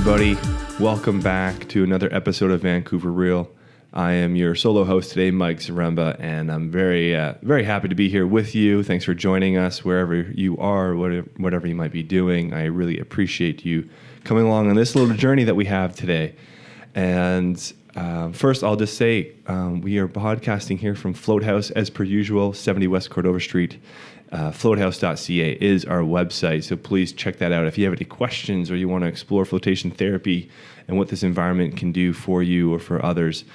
everybody. Welcome back to another episode of Vancouver Real. I am your solo host today, Mike Zaremba, and I'm very happy to be here with you. Thanks for joining us wherever you are, whatever you might be doing. I really appreciate you coming along on this little journey that we have today. And first, I'll just say we are podcasting here from Float House as per usual, 70 West Chord, Overstreet. Floathouse.ca is our website, so please check that out. If you have any questions or you want to explore flotation therapy and what this environment can do for you or for others,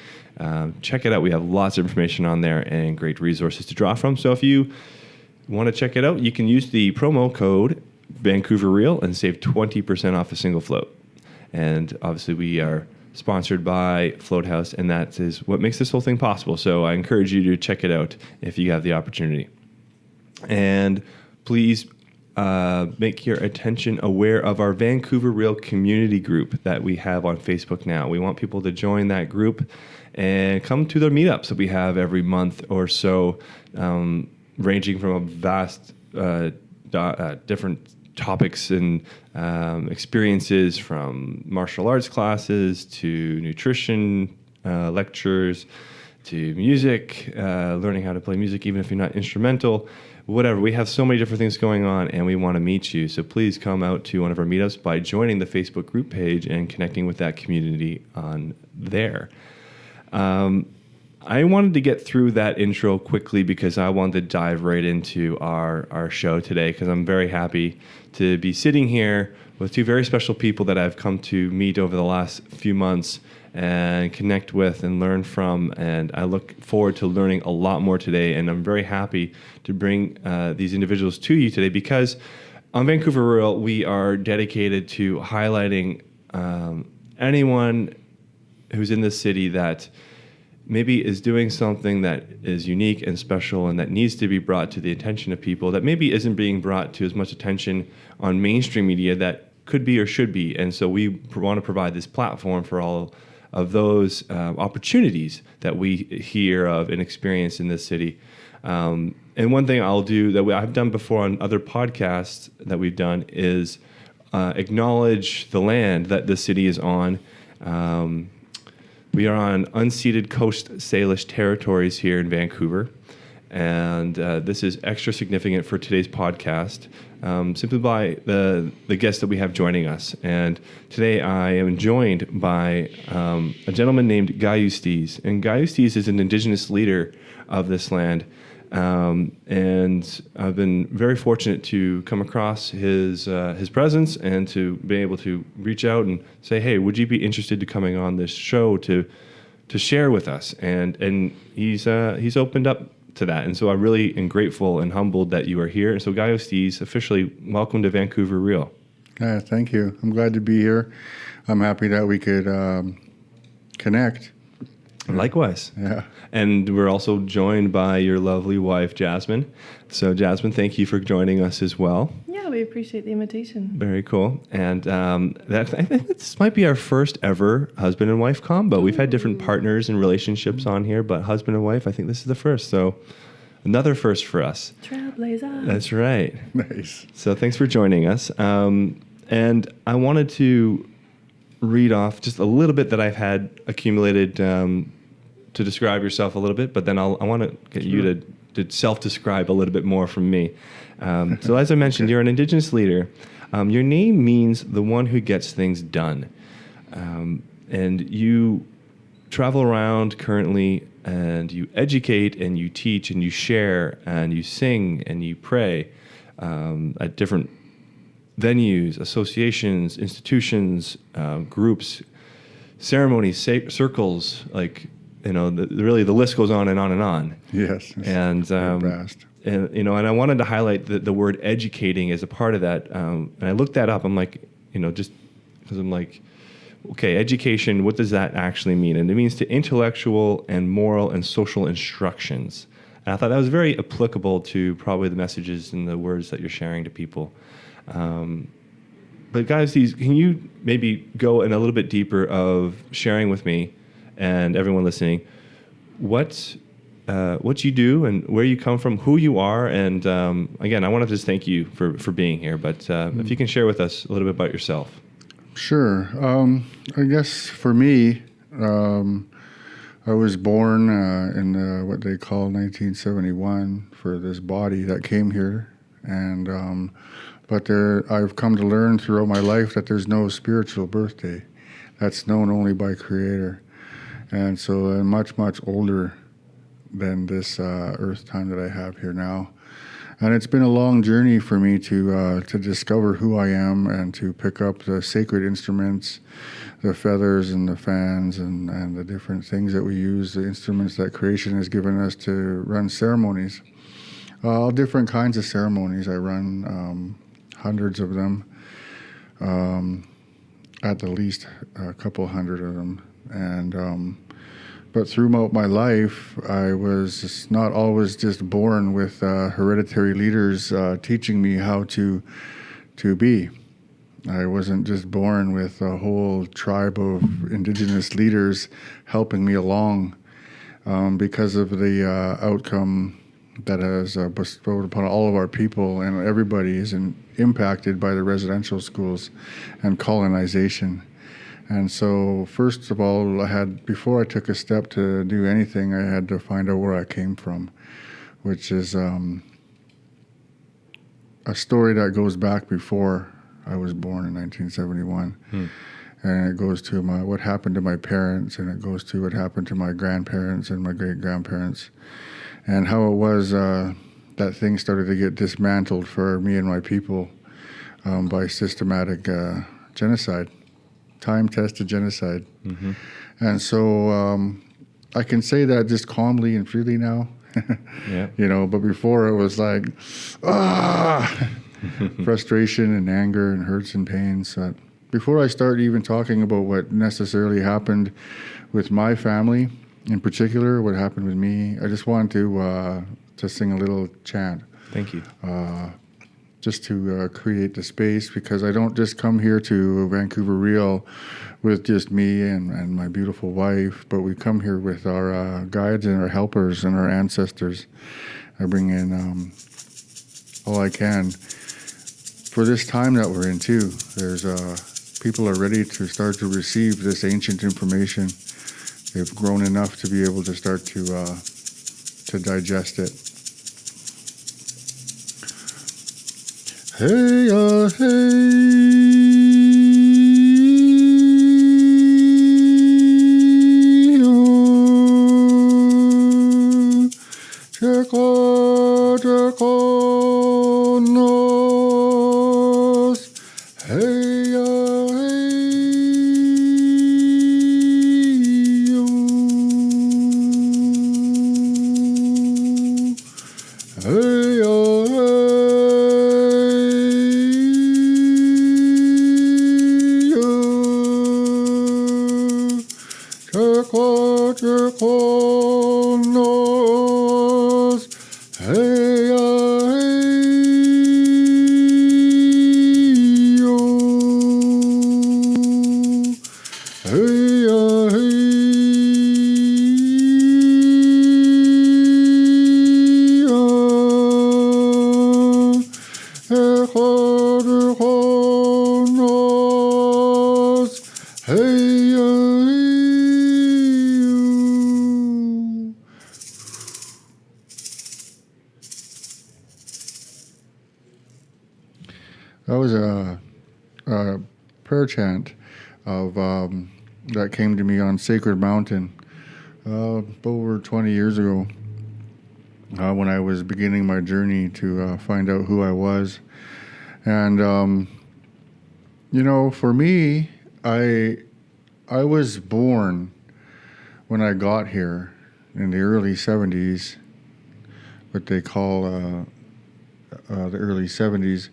check it out. We have lots of information on there and great resources to draw from. So if you want to check it out, you can use the promo code Vancouver Real and save 20% off a single float. And obviously we are sponsored by Float House, and that is what makes this whole thing possible. So I encourage you to check it out if you have the opportunity. And please make your attention aware of our Vancouver Real community group that we have on Facebook now. We want people to join that group and come to the meetups that we have every month or so, ranging from a vast different topics and experiences, from martial arts classes to nutrition lectures to music, learning how to play music even if you're not instrumental. Whatever. We have so many different things going on, and we want to meet you. So please come out to one of our meetups by joining the Facebook group page and connecting with that community on there. I wanted to get through that intro quickly because I wanted to dive right into our show today, because I'm very happy to be sitting here with two very special people that I've come to meet over the last few months and connect with and learn from, and I look forward to learning a lot more today, and I'm very happy to bring these individuals to you today, because on Vancouver Real, we are dedicated to highlighting anyone who's in this city that maybe is doing something that is unique and special and that needs to be brought to the attention of people, that maybe isn't being brought to as much attention on mainstream media that could be or should be. And so we want to provide this platform for all of those opportunities that we hear of and experience in this city. And one thing I'll do that I've done before on other podcasts that we've done is acknowledge the land that the city is on. We are on unceded Coast Salish territories here in Vancouver, and this is extra significant for today's podcast, simply by the guests that we have joining us. And today I am joined by a gentleman named gyauustees, and gyauustees is an Indigenous leader of this land. And I've been very fortunate to come across his presence and to be able to reach out and say, hey, would you be interested to coming on this show to share with us? And he's opened up to that. And so I really am grateful and humbled that you are here. And so gyauustees, officially welcome to Vancouver Real. Thank you. I'm glad to be here. I'm happy that we could connect. Likewise. Yeah. And we're also joined by your lovely wife, Jasmine. So, Jasmine, thank you for joining us as well. Yeah, we appreciate the invitation. Very cool. And I think this might be our first ever husband and wife combo. We've had different partners and relationships on here, but husband and wife, I think this is the first. So, another first for us. Trailblazer. That's right. Nice. So, thanks for joining us. And I wanted to read off just a little bit that I've had accumulated to describe yourself a little bit, but then I want to get you to self-describe a little bit more from me. So as I mentioned, You're an Indigenous leader. Your name means the one who gets things done. And you travel around currently, and you educate and you teach and you share and you sing and you pray at different venues, associations, institutions, groups, ceremonies, circles, like, really the list goes on and on and on. Yes. And vast. And I wanted to highlight the word educating as a part of that. And I looked that up. I'm like, just because I'm like, okay, education, what does that actually mean? And it means to intellectual and moral and social instructions. And I thought that was very applicable to probably the messages and the words that you're sharing to people. But guys, can you maybe go in a little bit deeper of sharing with me and everyone listening what you do and where you come from, who you are, and again, I want to just thank you for being here. But if you can share with us a little bit about yourself. Sure. I guess for me, I was born in what they call 1971 for this body that came here, and but I've come to learn throughout my life that there's no spiritual birthday. That's known only by Creator, and so I'm much older than this earth time that I have here now. And it's been a long journey for me to discover who I am and to pick up the sacred instruments, the feathers and the fans and the different things that we use, the instruments that creation has given us to run ceremonies. All different kinds of ceremonies. I run hundreds of them, at the least a couple hundred of them. And but throughout my life, I was not always just born with hereditary leaders teaching me how to be. I wasn't just born with a whole tribe of indigenous leaders helping me along because of the outcome that has bestowed upon all of our people, and everybody is impacted by the residential schools and colonization. And so, first of all, before I took a step to do anything, I had to find out where I came from, which is a story that goes back before I was born in 1971. And it goes to what happened to my parents, and it goes to what happened to my grandparents and my great-grandparents, and how it was that things started to get dismantled for me and my people by systematic genocide. Time-tested genocide. Mm-hmm. And so I can say that just calmly and freely now. Yeah. But before it was like, frustration and anger and hurts and pains. Before I start even talking about what necessarily happened with my family, in particular, what happened with me, I just wanted to sing a little chant. Thank you. Just to create the space, because I don't just come here to Vancouver Real with just me and my beautiful wife, but we come here with our guides and our helpers and our ancestors. I bring in all I can for this time that we're in too. There's people are ready to start to receive this ancient information. They've grown enough to be able to start to digest it. Hey, hey. That was a prayer chant of that came to me on Sacred Mountain over 20 years ago when I was beginning my journey to find out who I was. And, for me, I was born when I got here in the early 70s, what they call the early 70s.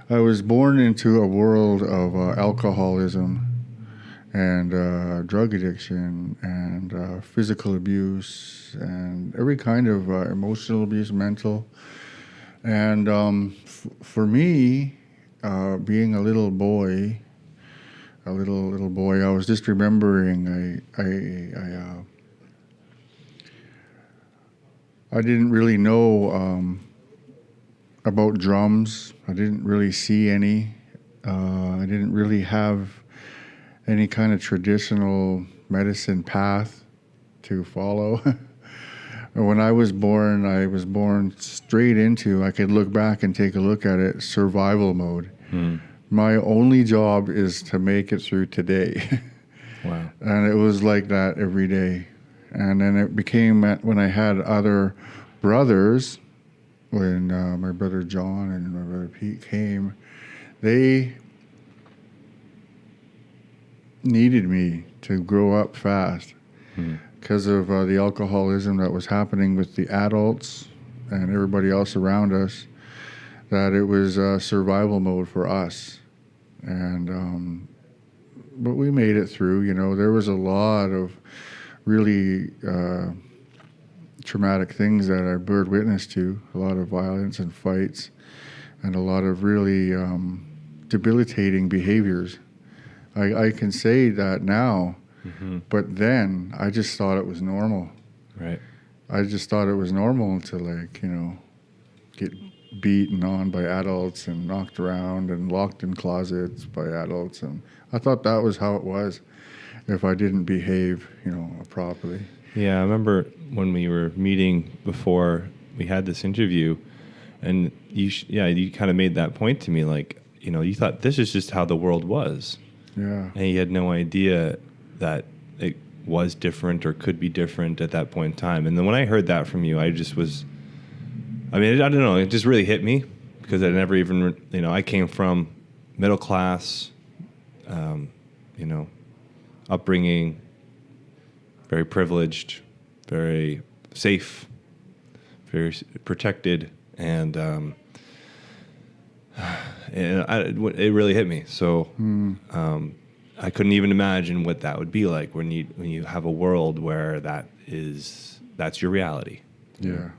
I was born into a world of alcoholism and drug addiction and physical abuse and every kind of emotional abuse, mental. And for me, being a little boy, I was just remembering I didn't really know about drums. I didn't really see any. I didn't really have any kind of traditional medicine path to follow. When I was born straight into, I could look back and take a look at it, survival mode. My only job is to make it through today. Wow. And it was like that every day. And then it became when I had other brothers, when my brother John and my brother Pete came, they needed me to grow up fast because of the alcoholism that was happening with the adults and everybody else around us, that it was survival mode for us. And but we made it through. There was a lot of really traumatic things that I bore witness to, a lot of violence and fights and a lot of really debilitating behaviors. I can say that now, but then I just thought it was normal. Right. I just thought it was normal to get beaten on by adults and knocked around and locked in closets by adults, and I thought that was how it was if I didn't behave, properly. Yeah, I remember when we were meeting before we had this interview, and you kind of made that point to me, you thought this is just how the world was. Yeah. And you had no idea that it was different or could be different at that point in time. And then when I heard that from you, I don't know, it just really hit me because I never even, I came from middle class, upbringing, very privileged, very safe, very protected, and it really hit me. So I couldn't even imagine what that would be like when you have a world where that's your reality. Yeah.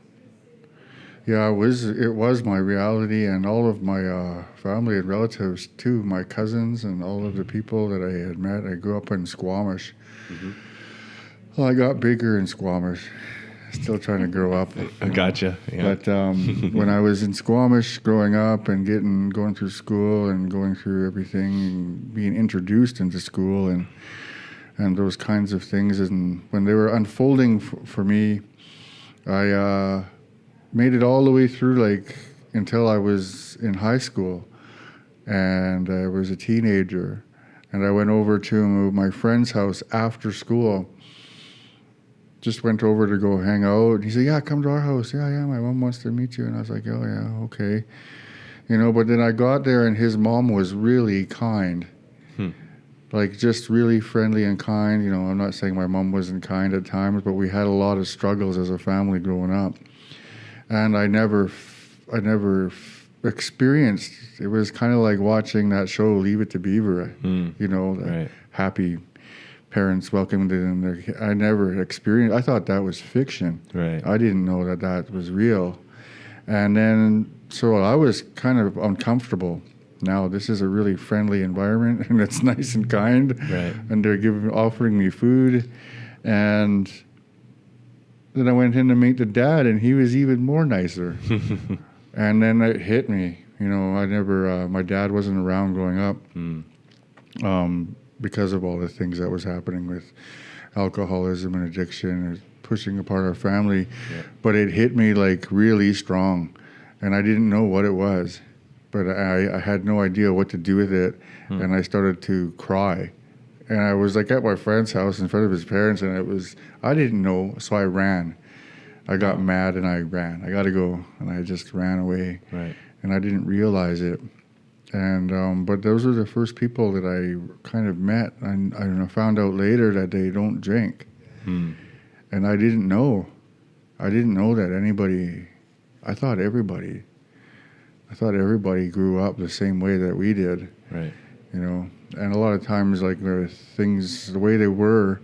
Yeah, it was my reality, and all of my family and relatives too, my cousins and all of the people that I had met. I grew up in Skomish. Well, I got bigger in Skomish. Still trying to grow up. I gotcha. Yeah. But when I was in Squamish growing up and going through school and going through everything and being introduced into school and those kinds of things, and when they were unfolding for me, I made it all the way through until I was in high school and I was a teenager, and I went over to my friend's house after school. Just went over to go hang out. And he said, yeah, come to our house. Yeah, my mom wants to meet you. And I was like, oh, yeah, okay. But then I got there and his mom was really kind. Just really friendly and kind. I'm not saying my mom wasn't kind at times, but we had a lot of struggles as a family growing up. And I never experienced, it was kind of like watching that show, Leave It to Beaver, Right. Happy parents welcomed in. I never experienced. I thought that was fiction. Right. I didn't know that was real, and then so I was kind of uncomfortable. Now this is a really friendly environment, and it's nice and kind. Right. And they're offering me food, and then I went in to meet the dad, and he was even more nicer. And then it hit me. I never. My dad wasn't around growing up. Because of all the things that was happening with alcoholism and addiction and pushing apart our family. Yeah. But it hit me really strong, and I didn't know what it was, but I had no idea what to do with it. And I started to cry, and I was at my friend's house in front of his parents, and I didn't know, so I ran. I got mad and I ran. I got to go, and I just ran away. Right. And I didn't realize it. And but those are the first people that I kind of met, and I found out later that they don't drink, and I didn't know. I didn't know that anybody. I thought everybody grew up the same way that we did. Right. And a lot of times, things the way they were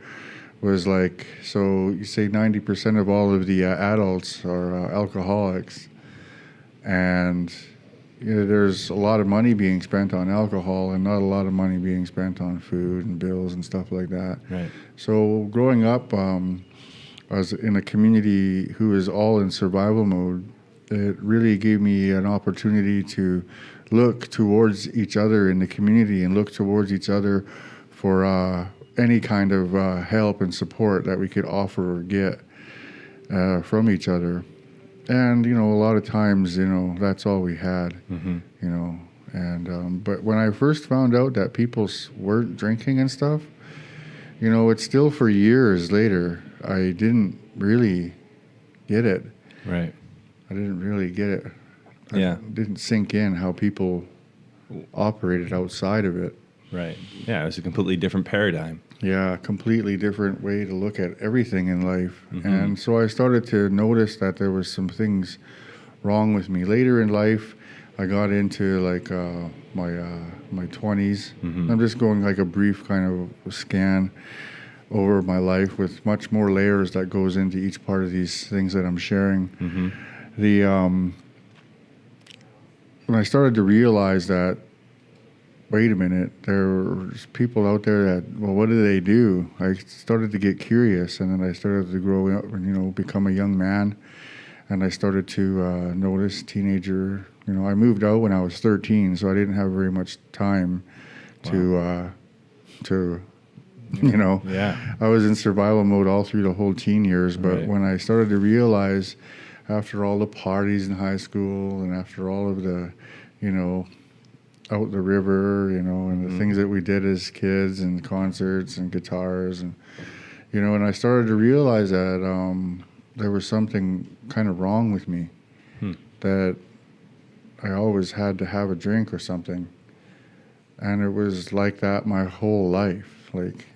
was so you say 90% of all of the adults are alcoholics, and there's a lot of money being spent on alcohol and not a lot of money being spent on food and bills and stuff like that. Right. So growing up, I was in a community who is all in survival mode. It really gave me an opportunity to look towards each other in the community and look towards each other for any kind of help and support that we could offer or get from each other. And, a lot of times, that's all we had, And but when I first found out that people weren't drinking and stuff, it's still for years later, I didn't really get it. Right. I didn't really get it. Yeah. It didn't sink in how people operated outside of it. Right. Yeah, it was a completely different paradigm. Yeah, a completely different way to look at everything in life. And so I started to notice that there was some things wrong with me. Later in life, I got into like my 20s. I'm just going like a brief kind of scan over my life with much more layers that goes into each part of these things that I'm sharing. When I started to realize that, wait a minute, there's people out there that, well, what do they do? I started to get curious, and then I started to grow up and, become a young man. And I started to notice teenager, I moved out when I was 13, so I didn't have very much time to I was in survival mode all through the whole teen years. But when I started to realize, after all the parties in high school and after all of the, out the river, and the things that we did as kids and concerts and guitars and, and I started to realize that there was something kind of wrong with me, that I always had to have a drink or something. And it was like that my whole life. Like,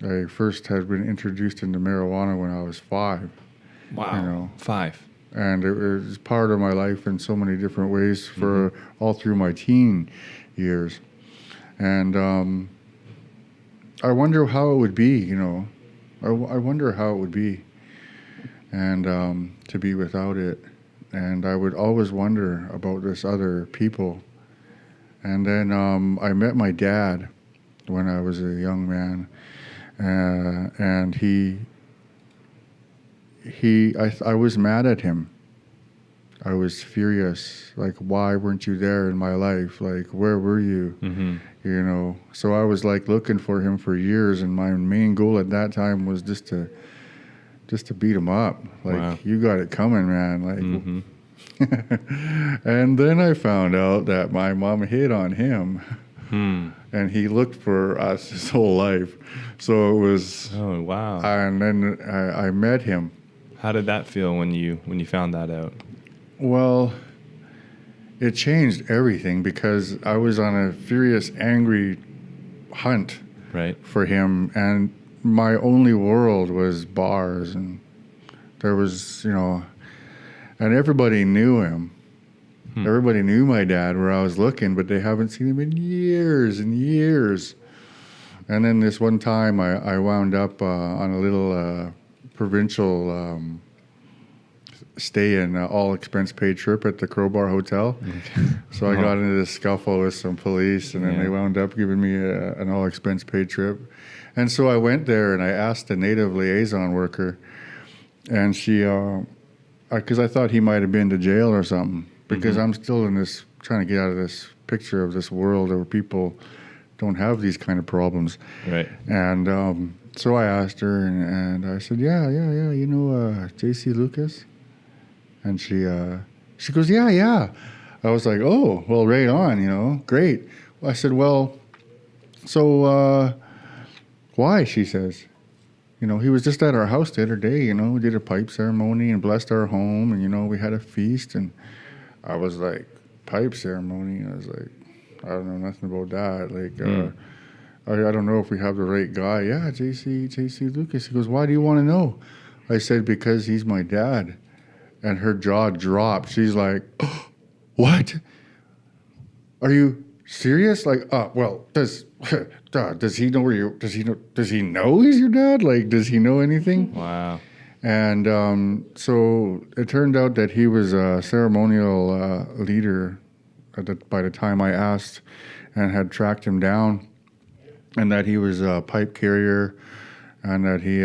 I first had been introduced into marijuana when I was 5. Wow. 5. And it was part of my life in so many different ways for all through my teen years. And I wonder how it would be, I wonder how it would be, and to be without it. And I would always wonder about this other people. And then I met my dad when I was a young man, and I was mad at him. I was furious. Like, why weren't you there in my life? Like, where were you? So I was like looking for him for years, and my main goal at that time was just to beat him up. Like, you got it coming, man. Like, and then I found out that my mom hit on him. And he looked for us his whole life. So it was... Oh, wow. And then I met him. How did that feel when you found that out? Well, it changed everything because I was on a furious, angry hunt for him. And my only world was bars. And there was, and everybody knew him. Everybody knew my dad where I was looking, but they haven't seen him in years and years. And then this one time I wound up on a little provincial stay in all expense paid trip at the Crowbar Hotel. So I got into this scuffle with some police, and then they wound up giving me an all expense paid trip. And so I went there and I asked the native liaison worker, and she, because I thought he might have been to jail or something. Because I'm still in this, trying to get out of this picture of this world where people don't have these kind of problems. Right. And so I asked her, and I said, yeah, you know J.C. Lucas? And she goes, yeah. I was like, oh, well, right on, great. I said, well, so why, she says. He was just at our house the other day, we did a pipe ceremony and blessed our home, and, we had a feast, and I was like, pipe ceremony? I was like, I don't know nothing about that. Like, I don't know if we have the right guy. Yeah, J.C. Lucas. He goes, why do you want to know? I said, because he's my dad. And her jaw dropped. She's like, oh, what? Are you serious? Like, well, does he know where you? Does he know he's your dad? Like, does he know anything? Wow. And so it turned out that he was a ceremonial leader by the time I asked, and had tracked him down, and that he was a pipe carrier, and that he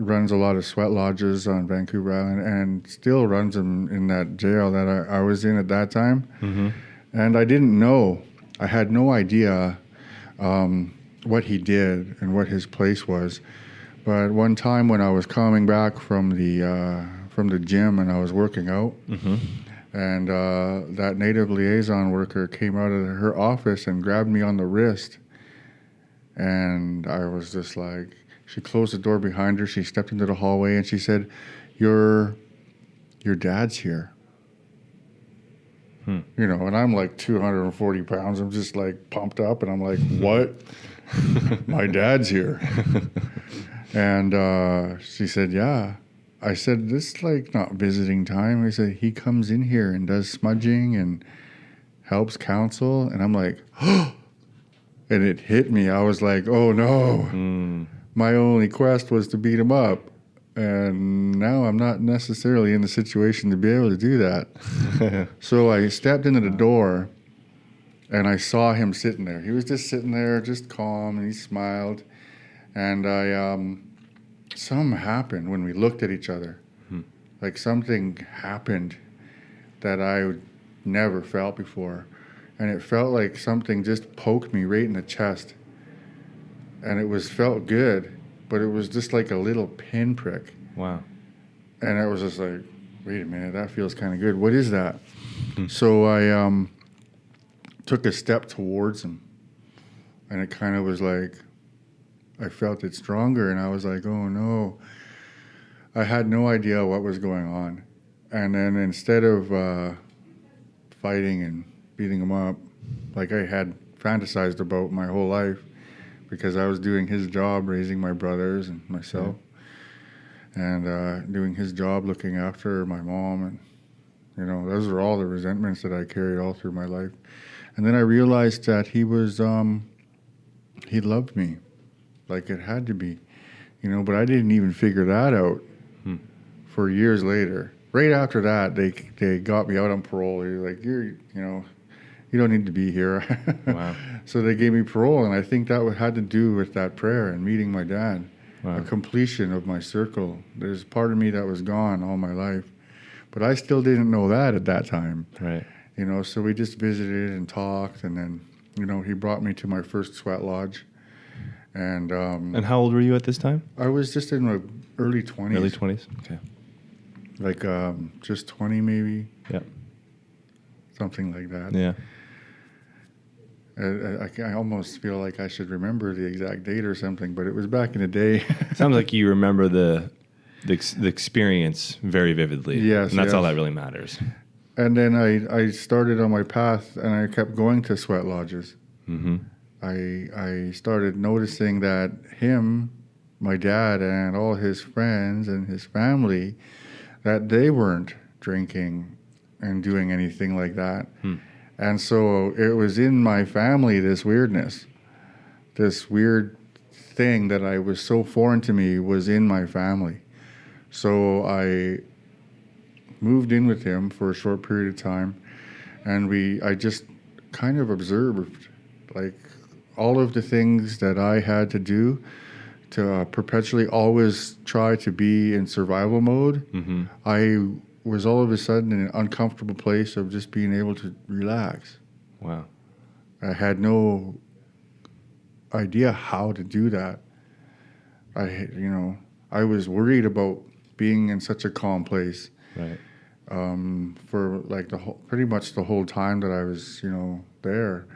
runs a lot of sweat lodges on Vancouver Island, and still runs them in that jail that I was in at that time. And I didn't know. I had no idea what he did and what his place was. But one time when I was coming back from the gym and I was working out, and that Native liaison worker came out of her office and grabbed me on the wrist, and I was just like, she closed the door behind her, she stepped into the hallway, and she said, your dad's here. You know, and I'm like 240 pounds. I'm just like pumped up, and I'm like, what? My dad's here. And she said, yeah. I said, this is like not visiting time. I said, he comes in here and does smudging and helps counsel. And I'm like, oh, and it hit me. I was like, oh no. My only quest was to beat him up. And now I'm not necessarily in the situation to be able to do that. So I stepped into the door and I saw him sitting there. He was just sitting there, just calm, and he smiled. And something happened when we looked at each other. Like something happened that I never felt before. And it felt like something just poked me right in the chest. And it felt good, but it was just like a little pinprick. Wow. And I was just like, wait a minute, that feels kind of good. What is that? So I took a step towards him. And it kind of was like, I felt it stronger, and I was like, oh no. I had no idea what was going on. And then instead of fighting and beating him up, like I had fantasized about my whole life, because I was doing his job, raising my brothers and myself, and doing his job, looking after my mom. And, you know, those are all the resentments that I carried all through my life. And then I realized that he loved me. Like it had to be, you know, but I didn't even figure that out for years later. Right after that, they got me out on parole. They were like, you don't need to be here. Wow. So they gave me parole, and I think that had to do with that prayer and meeting my dad. Wow. A completion of my circle. There's part of me that was gone all my life, but I still didn't know that at that time. Right. You know, so we just visited and talked, and then, you know, he brought me to my first sweat lodge. And how old were you at this time? I was just in my early 20s. Early 20s? Okay. Like just 20 maybe. Yep. Something like that. Yeah. I almost feel like I should remember the exact date or something, but it was back in the day. Sounds like you remember the experience very vividly. Yes. And that's all that really matters. And then I started on my path, and I kept going to sweat lodges. I started noticing that him, my dad, and all his friends and his family, that they weren't drinking and doing anything like that. And so it was in my family, this weirdness, this weird thing that I was so foreign to me was in my family. So I moved in with him for a short period of time, and I just kind of observed, like, all of the things that I had to do to perpetually always try to be in survival mode. I was all of a sudden in an uncomfortable place of just being able to relax. Wow. I had no idea how to do that. I was worried about being in such a calm place. Right. For like pretty much the whole time that I was, there.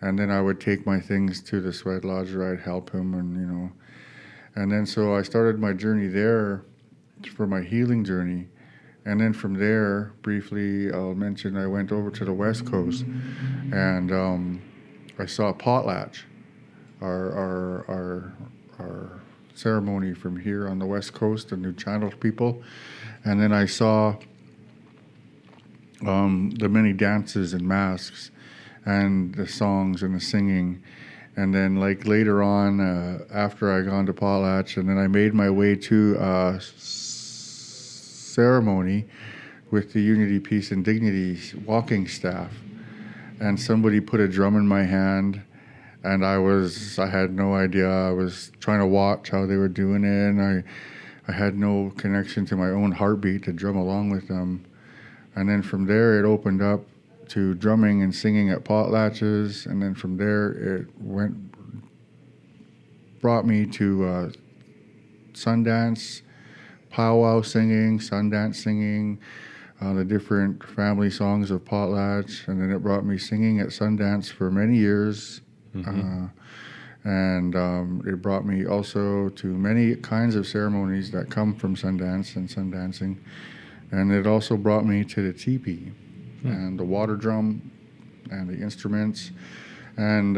And then I would take my things to the sweat lodge, or I'd help him, and then so I started my journey there for my healing journey. And then from there, briefly, I'll mention I went over to the West Coast, and I saw potlatch, our ceremony from here on the West Coast, the Untitled people. And then I saw the many dances and masks and the songs and the singing. And then like later on, after I gone to potlatch, and then I made my way to a ceremony with the Unity, Peace, and Dignity walking staff. And somebody put a drum in my hand, and I had no idea. I was trying to watch how they were doing it, and I had no connection to my own heartbeat to drum along with them. And then from there, it opened up to drumming and singing at potlatches, and then from there, it went brought me to Sundance, powwow singing, Sundance singing, the different family songs of potlatch, and then it brought me singing at Sundance for many years. And it brought me also to many kinds of ceremonies that come from Sundance and Sundancing. And it also brought me to the teepee and the water drum and the instruments. And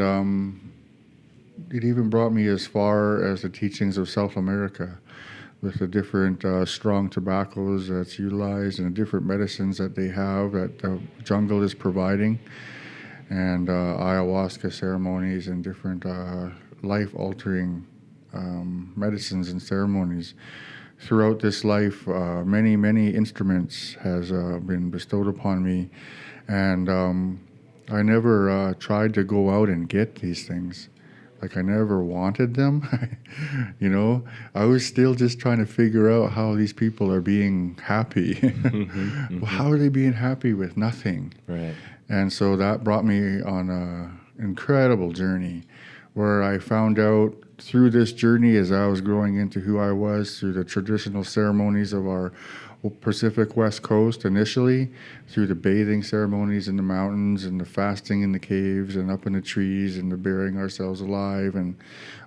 it even brought me as far as the teachings of South America with the different strong tobaccos that's utilized and the different medicines that they have that the jungle is providing, and ayahuasca ceremonies and different life-altering medicines and ceremonies. Throughout this life, many instruments has been bestowed upon me, and I never tried to go out and get these things. Like, I never wanted them. You know, I was still just trying to figure out how these people are being happy. Well, how are they being happy with nothing? Right. And so that brought me on an incredible journey where I found out through this journey, as I was growing into who I was, through the traditional ceremonies of our Pacific West Coast initially, through the bathing ceremonies in the mountains and the fasting in the caves and up in the trees and the burying ourselves alive and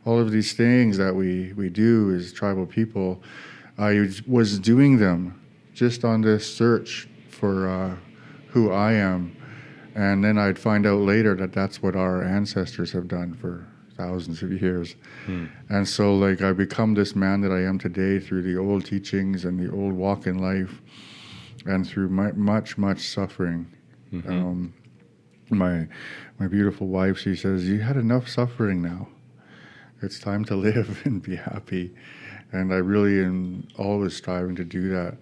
all of these things that we do as tribal people. I was doing them just on this search for who I am. And then I'd find out later that that's what our ancestors have done for thousands of years. And so, like, I become this man that I am today through the old teachings and the old walk in life and through much suffering. My beautiful wife, she says, you had enough suffering now. It's time to live and be happy. And I really am always striving to do that.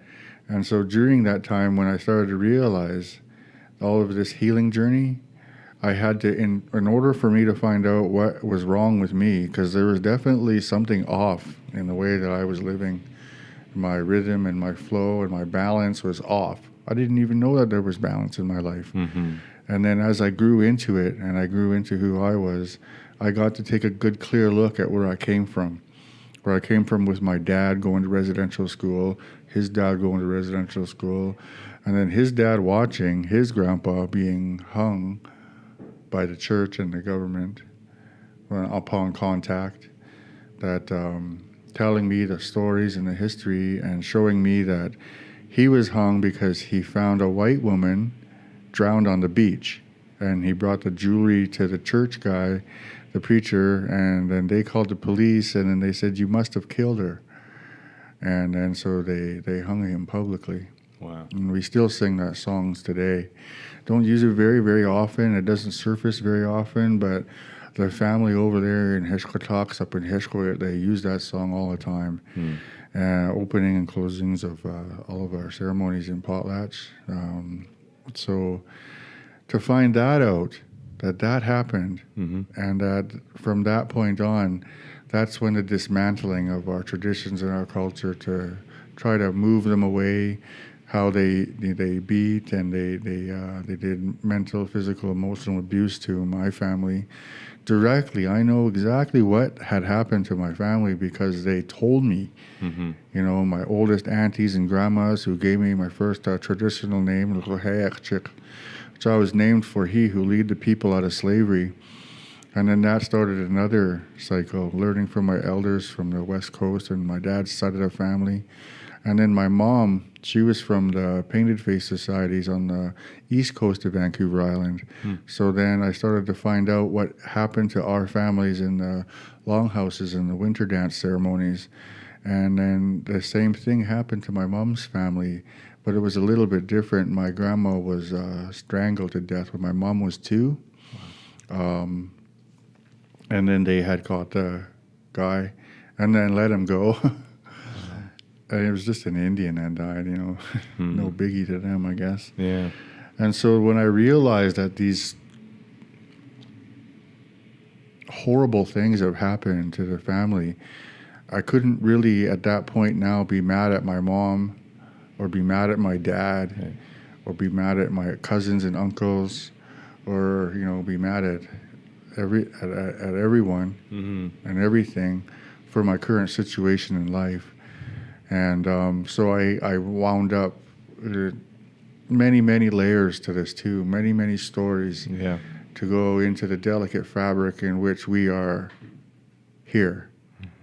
And so during that time when I started to realize all of this healing journey, I had to, in order for me to find out what was wrong with me, because there was definitely something off in the way that I was living. My rhythm and my flow and my balance was off. I didn't even know that there was balance in my life. And then as I grew into it and I grew into who I was, I got to take a good, clear look at where I came from. Where I came from with my dad going to residential school, his dad going to residential school, and then his dad watching his grandpa being hung by the church and the government upon contact, that telling me the stories and the history and showing me that he was hung because he found a white woman drowned on the beach, and he brought the jewelry to the church guy, the preacher, and then they called the police, and then they said, you must have killed her. And then so they hung him publicly. Wow. And we still sing that songs today. Don't use it very often. It doesn't surface very often, but the family over there in Heshkataks, up in Heshkoyet, they use that song all the time. Opening and closings of all of our ceremonies in potlatch. So to find that out, that happened, and that from that point on, that's when the dismantling of our traditions and our culture to try to move them away, how they beat and they did mental, physical, emotional abuse to my family directly. I know exactly what had happened to my family because they told me. You know, my oldest aunties and grandmas who gave me my first traditional name, which I was named for he who lead the people out of slavery. And then that started another cycle, learning from my elders from the West Coast and my dad's side of the family. And then my mom, she was from the Painted Face Societies on the east coast of Vancouver Island. So then I started to find out what happened to our families in the longhouses and the winter dance ceremonies. And then the same thing happened to my mom's family, but it was a little bit different. My grandma was strangled to death when my mom was 2. And then they had caught the guy and then let him go. And it was just an Indian that died, you know. No biggie to them, I guess. Yeah. And so when I realized that these horrible things have happened to the family, I couldn't really at that point now be mad at my mom or be mad at my dad or be mad at my cousins and uncles or, you know, be mad at everyone and everything for my current situation in life. And so I wound up many layers to this too, many stories to go into the delicate fabric in which we are here,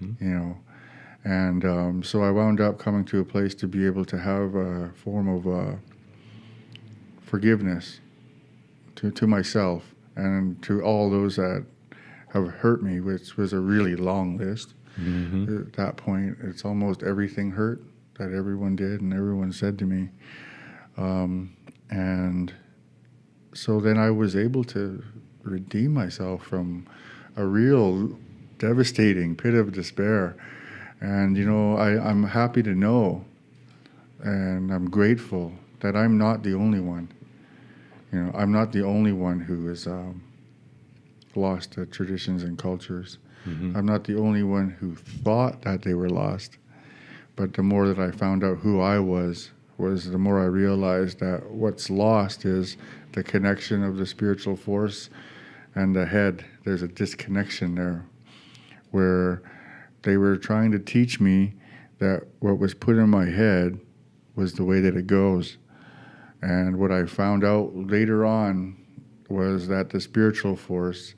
you know. And so I wound up coming to a place to be able to have a form of forgiveness to myself and to all those that have hurt me, which was a really long list. At that point, it's almost everything hurt that everyone did and everyone said to me. And so then I was able to redeem myself from a real devastating pit of despair. And, you know, I'm happy to know and I'm grateful that I'm not the only one. You know, I'm not the only one who has lost the traditions and cultures. I'm not the only one who thought that they were lost. But the more that I found out who I was the more I realized that what's lost is the connection of the spiritual force and the head. There's a disconnection there where they were trying to teach me that what was put in my head was the way that it goes. And what I found out later on was that the spiritual force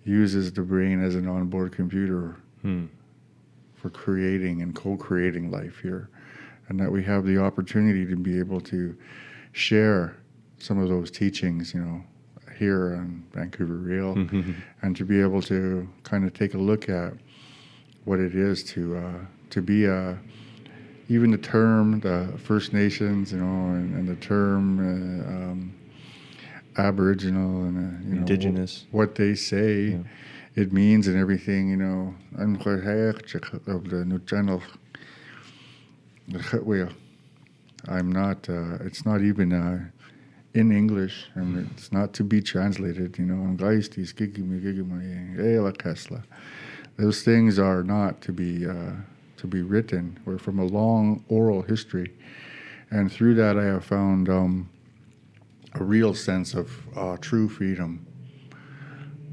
uses the brain as an onboard computer for creating and co-creating life here. And that we have the opportunity to be able to share some of those teachings, you know, here on Vancouver Real, and to be able to kind of take a look at what it is to be even the term, the First Nations, you know, and the term Aboriginal and you know, Indigenous, what they say it means and everything, you know. I'm not. It's not even in English, and it's not to be translated. You know, gyauustees, those things are not to be written. We're from a long oral history, and through that I have found a real sense of true freedom,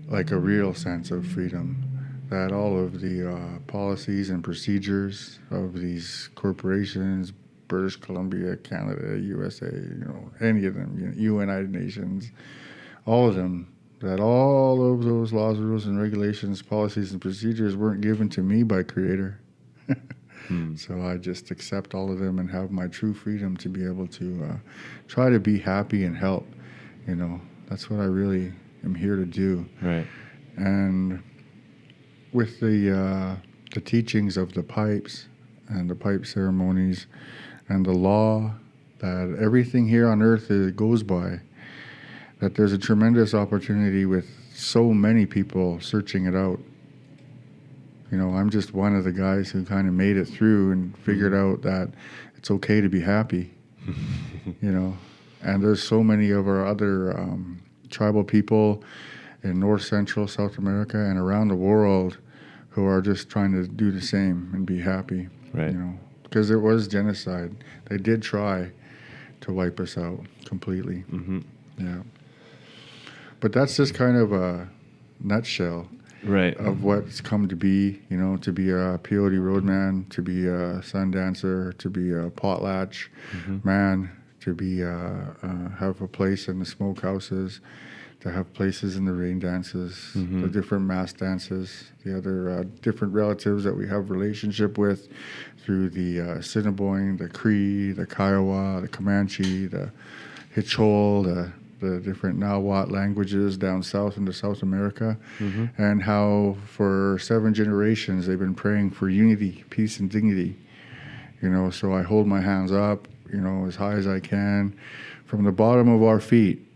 like a real sense of freedom. That all of the policies and procedures of these corporations, British Columbia, Canada, USA, you know, any of them, you know, United Nations, all of them, that all of those laws, rules, and regulations, policies, and procedures weren't given to me by Creator. So I just accept all of them and have my true freedom to be able to try to be happy and help. You know, that's what I really am here to do. Right. And with the teachings of the pipes and the pipe ceremonies and the law that everything here on earth goes by, that there's a tremendous opportunity with so many people searching it out. You know, I'm just one of the guys who kind of made it through and figured out that it's okay to be happy, you know. And there's so many of our other tribal people in North Central South America and around the world who are just trying to do the same and be happy, right? You know, because it was genocide. They did try to wipe us out completely. Yeah. But that's just kind of a nutshell. Right. Of what's come to be, you know, to be a peyote roadman, to be a sun dancer, to be a potlatch man, to be have a place in the smokehouses, to have places in the rain dances, the different mass dances, the other different relatives that we have relationship with through the Assiniboine, the Cree, the Kiowa, the Comanche, the Hichol, the different Nahuatl languages down south into South America, and how for 7 generations they've been praying for unity, peace, and dignity. You know, so I hold my hands up, you know, as high as I can, from the bottom of our feet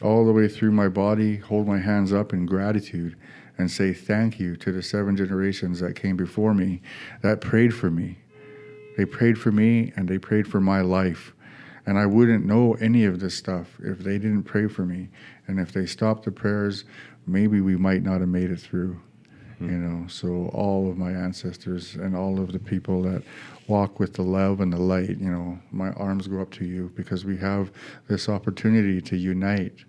all the way through my body, hold my hands up in gratitude and say thank you to the 7 generations that came before me, that prayed for me. They prayed for me and they prayed for my life. And I wouldn't know any of this stuff if they didn't pray for me. And if they stopped the prayers, maybe we might not have made it through. You know, so all of my ancestors and all of the people that walk with the love and the light, you know, my arms go up to you because we have this opportunity to unite,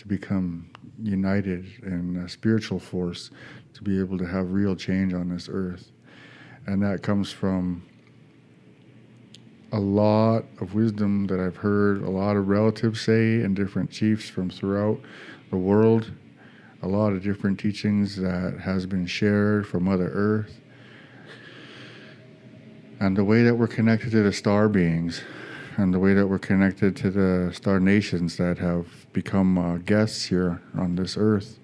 to become united in a spiritual force to be able to have real change on this earth. And that comes from a lot of wisdom that I've heard a lot of relatives say and different chiefs from throughout the world, a lot of different teachings that has been shared from Mother Earth, and the way that we're connected to the star beings, and the way that we're connected to the star nations that have become guests here on this earth,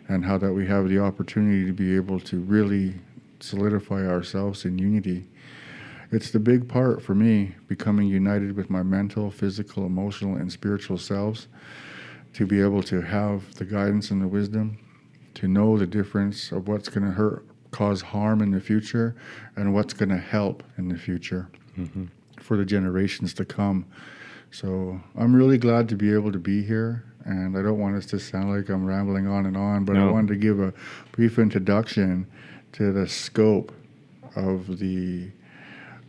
and how that we have the opportunity to be able to really solidify ourselves in unity. It's the big part for me, becoming united with my mental, physical, emotional, and spiritual selves, to be able to have the guidance and the wisdom, to know the difference of what's going to hurt, cause harm in the future, and what's going to help in the future for the generations to come. So I'm really glad to be able to be here, and I don't want us to sound like I'm rambling on, but No. I wanted to give a brief introduction to the scope of the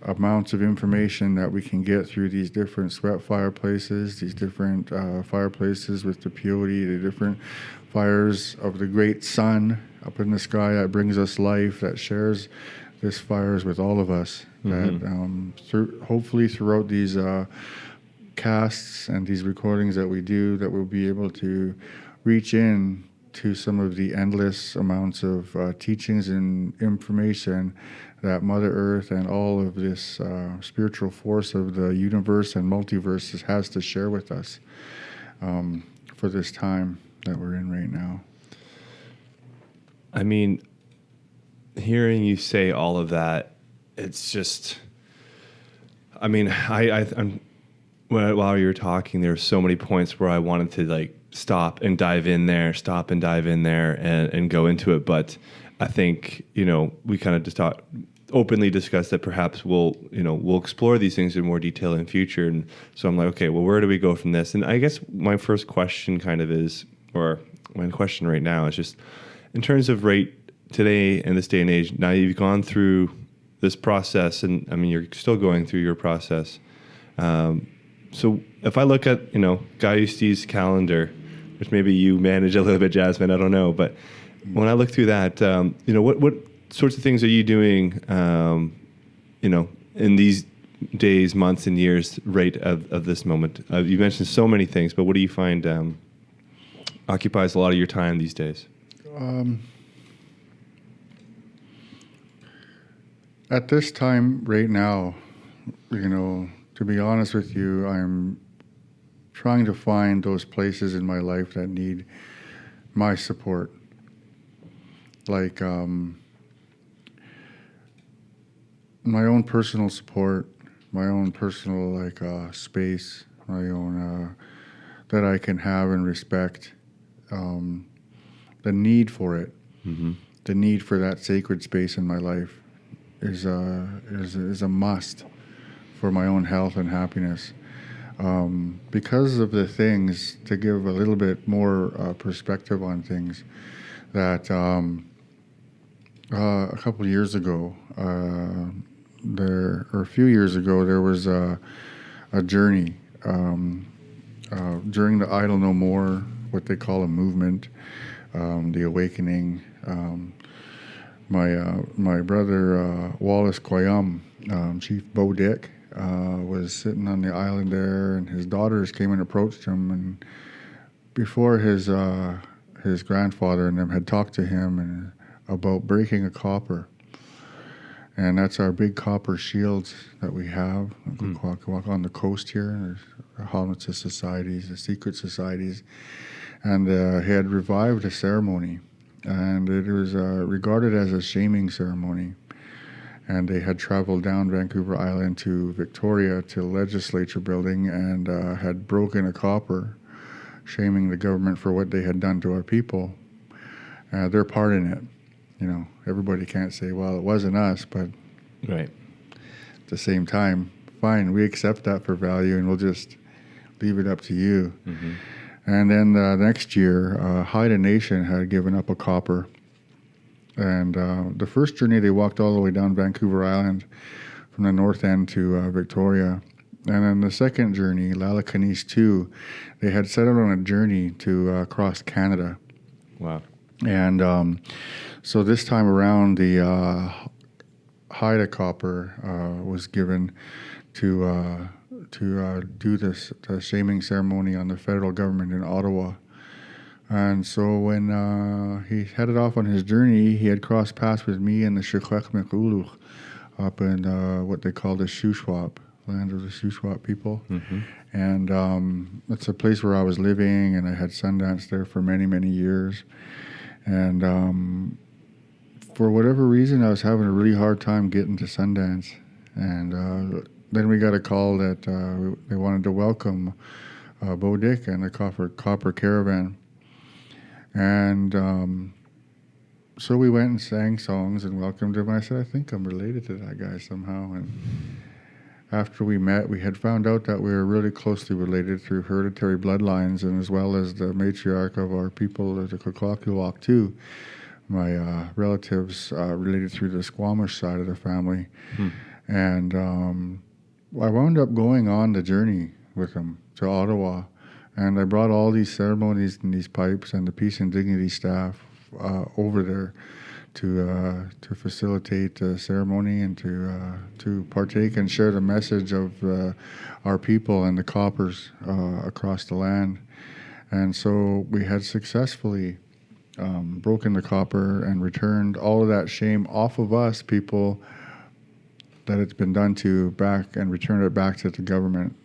amounts of information that we can get through these different sweat fireplaces, these different fireplaces with the peyote, the different fires of the great sun up in the sky that brings us life, that shares this fires with all of us. That hopefully throughout these casts and these recordings that we do, that we'll be able to reach in to some of the endless amounts of teachings and information that Mother Earth and all of this spiritual force of the universe and multiverses has to share with us for this time that we're in right now. I mean, hearing you say all of that, it's just, I mean, I'm while you were talking, there were so many points where I wanted to like stop and dive in there and go into it. But I think, we kind of just openly discussed that perhaps we'll explore these things in more detail in future. And so I'm like, okay, well, where do we go from this? And I guess my first question kind of is, or my question right now is just in terms of right today in this day and age, now you've gone through this process, and I mean, you're still going through your process. So if I look at, gyauustees calendar, which maybe you manage a little bit, Jasmine, I don't know, but when I look through that, what sorts of things are you doing, in these days, months, and years right of this moment? You mentioned so many things, but what do you find occupies a lot of your time these days? At this time right now, to be honest with you, I'm trying to find those places in my life that need my support. Like my own personal support, my own personal space, my own that I can have and respect. The need for it, the need for that sacred space in my life is a must for my own health and happiness. Because of the things, to give a little bit more perspective on things, that a couple of years ago, a few years ago, there was a journey during the Idle No More, what they call a movement, the awakening. My brother Wallace Quayum, Chief Bo Dick, was sitting on the island there, and his daughters came and approached him, and before his grandfather and them had talked to him about breaking a copper. And that's our big copper shields that we have. Walk on the coast here. There's Hollister societies, the secret societies. And he had revived a ceremony. And it was regarded as a shaming ceremony. And they had traveled down Vancouver Island to Victoria to the legislature building and had broken a copper, shaming the government for what they had done to our people. Their part in it. Everybody can't say, well, it wasn't us, but right. At the same time, fine, we accept that for value and we'll just leave it up to you. Mm-hmm. And then next year, Haida Nation had given up a copper. And the first journey, they walked all the way down Vancouver Island from the north end to Victoria. And then the second journey, Lalakanis 2, they had set out on a journey to cross Canada. Wow. And so this time around, the Haida copper was given to do the shaming ceremony on the federal government in Ottawa. And so when he headed off on his journey, he had crossed paths with me and the Shukwekhmekuluch up in what they call the Shuswap, land of the Shuswap people. Mm-hmm. And it's a place where I was living, and I had Sundance there for many, many years. And for whatever reason, I was having a really hard time getting to Sundance. And then we got a call that they wanted to welcome Bo Dick and the Copper Caravan. And so we went and sang songs and welcomed him. I said, I think I'm related to that guy somehow. And after we met, we had found out that we were really closely related through hereditary bloodlines, and as well as the matriarch of our people, the Kuklakuwak too. My relatives related through the Skomish side of the family. And I wound up going on the journey with him to Ottawa. And I brought all these ceremonies and these pipes and the Peace and Dignity staff over there to facilitate the ceremony and to partake and share the message of our people and the coppers across the land. And so we had successfully broken the copper and returned all of that shame off of us people that it's been done to back, and returned it back to the government.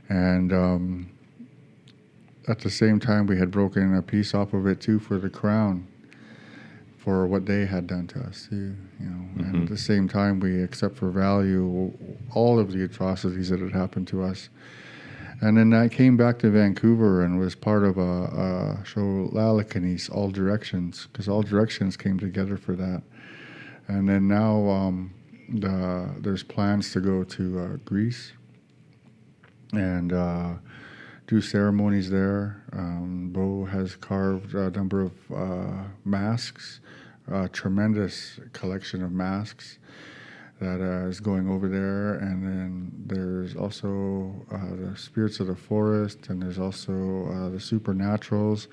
And at the same time, we had broken a piece off of it too for the Crown, for what they had done to us too, And at the same time, we accept for value all of the atrocities that had happened to us. And then I came back to Vancouver and was part of a show, Lalakanis, All Directions, because All Directions came together for that. And then now there's plans to go to Greece and do ceremonies there. Bo has carved a number of masks, a tremendous collection of masks that is going over there. And then there's also the spirits of the forest, and there's also the supernaturals.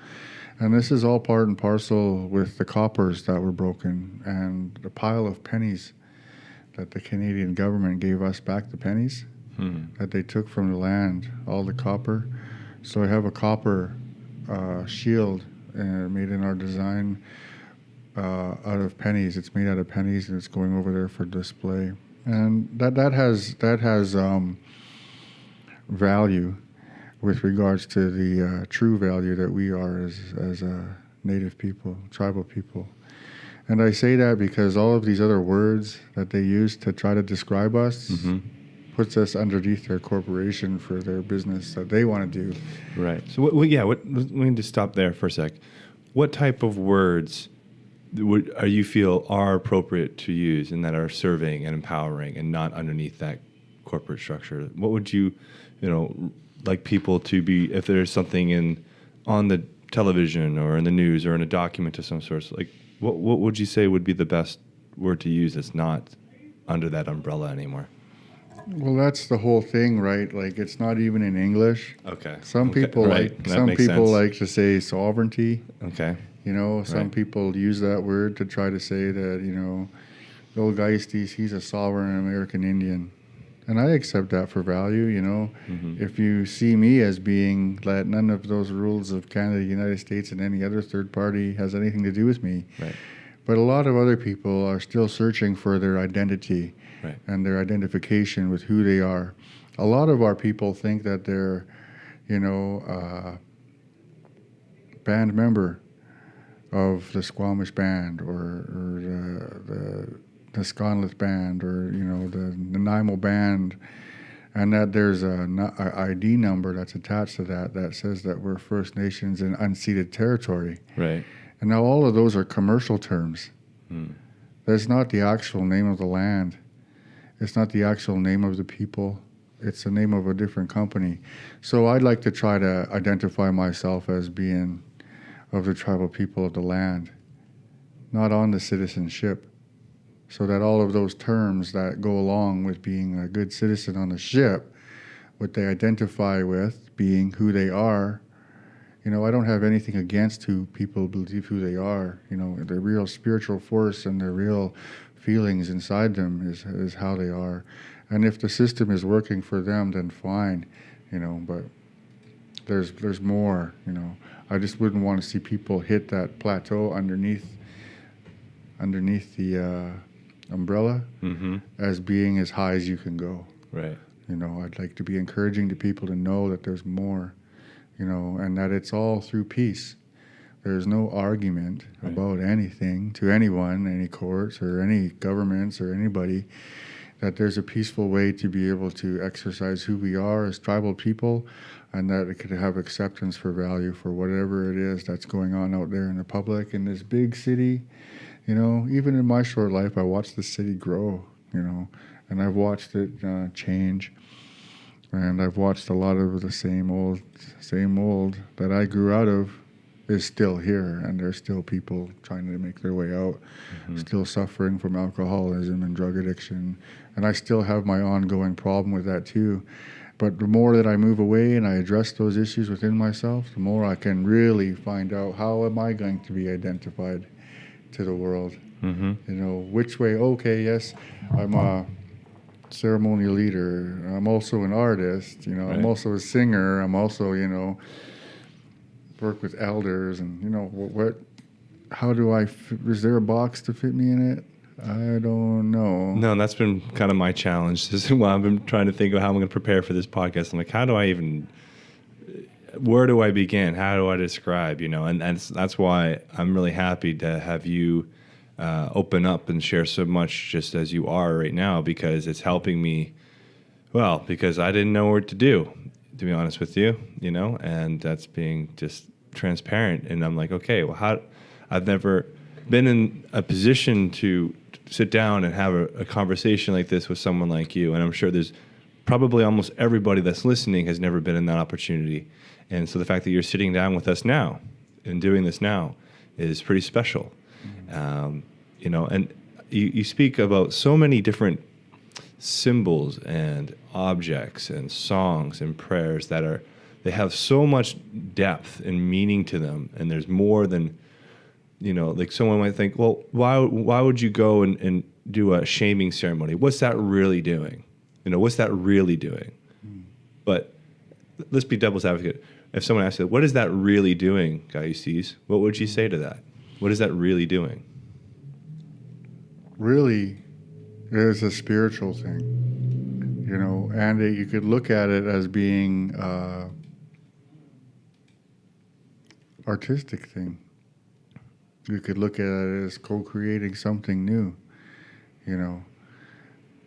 And this is all part and parcel with the coppers that were broken and the pile of pennies that the Canadian government gave us back, the pennies that they took from the land, all the copper. So I have a copper shield made in our design out of pennies. It's made out of pennies, and it's going over there for display. And that has value with regards to the true value that we are as Native people, tribal people. And I say that because all of these other words that they use to try to describe us puts us underneath their corporation for their business that they want to do. Right. So, we need to stop there for a sec. What type of words you feel are appropriate to use and that are serving and empowering and not underneath that corporate structure? What would you like people to be, if there's something on the television or in the news or in a document of some sort, like what would you say would be the best word to use that's not under that umbrella anymore? Well, that's the whole thing, right? Like, it's not even in English. Okay. Some people like to say sovereignty. Okay. Some people use that word to try to say that, old gyauustees, he's a sovereign American Indian. And I accept that for value, If you see me as being that none of those rules of Canada, United States, and any other third party has anything to do with me. Right. But a lot of other people are still searching for their identity. Right. And their identification with who they are. A lot of our people think that they're, band member of the Squamish band or the Sconlith band or, the Nanaimo band, and that there's an ID number that's attached to that says that we're First Nations in unceded territory. Right. And now all of those are commercial terms. That's not the actual name of the land. It's not the actual name of the people. It's the name of a different company. So I'd like to try to identify myself as being of the tribal people of the land, not on the citizenship, so that all of those terms that go along with being a good citizen on the ship what they identify with being who they are. You know, I don't have anything against who people believe who they are. You know, the real spiritual force and the real feelings inside them is how they are. And if the system is working for them, then fine, you know, but there's more, you know. I just wouldn't want to see people hit that plateau underneath the umbrella as being as high as you can go. Right. You know, I'd like to be encouraging to people to know that there's more, you know, and that it's all through peace. There's no argument about anything to anyone, any courts or any governments or anybody, that there's a peaceful way to be able to exercise who we are as tribal people, and that it could have acceptance for value for whatever it is that's going on out there in the public in this big city. You know, even in my short life, I watched the city grow, you know, and I've watched it change. And I've watched a lot of the same old that I grew out of is still here, and there's still people trying to make their way out, still suffering from alcoholism and drug addiction, and I still have my ongoing problem with that too. But the more that I move away and I address those issues within myself, the more I can really find out how am I going to be identified to the world. You know, which way, okay, yes, I'm a ceremonial leader, I'm also an artist, you know, I'm also a singer, I'm also, you know, work with elders, and you know, how do is there a box to fit me in it? I don't know. No, that's been kind of my challenge. This is why I've been trying to think of how I'm going to prepare for this podcast. I'm like, where do I begin? How do I describe, you know? And that's why I'm really happy to have you open up and share so much just as you are right now, because it's helping me, well, because I didn't know what to do, to be honest with you, you know, and that's being just transparent. And I'm like, okay, well, I've never been in a position to sit down and have a conversation like this with someone like you. And I'm sure there's probably almost everybody that's listening has never been in that opportunity. And so the fact that you're sitting down with us now and doing this now is pretty special. You know, and you speak about so many different symbols and objects and songs and prayers they have so much depth and meaning to them. And there's more than, you know, like someone might think, well, why would you go and do a shaming ceremony? What's that really doing? You know, what's that really doing? But let's be devil's advocate. If someone asks you, what is that really doing, gyauustees? What would you say to that? What is that really doing? Really, it is a spiritual thing, you know, and you could look at it as being artistic thing. You could look at it as co-creating something new, you know.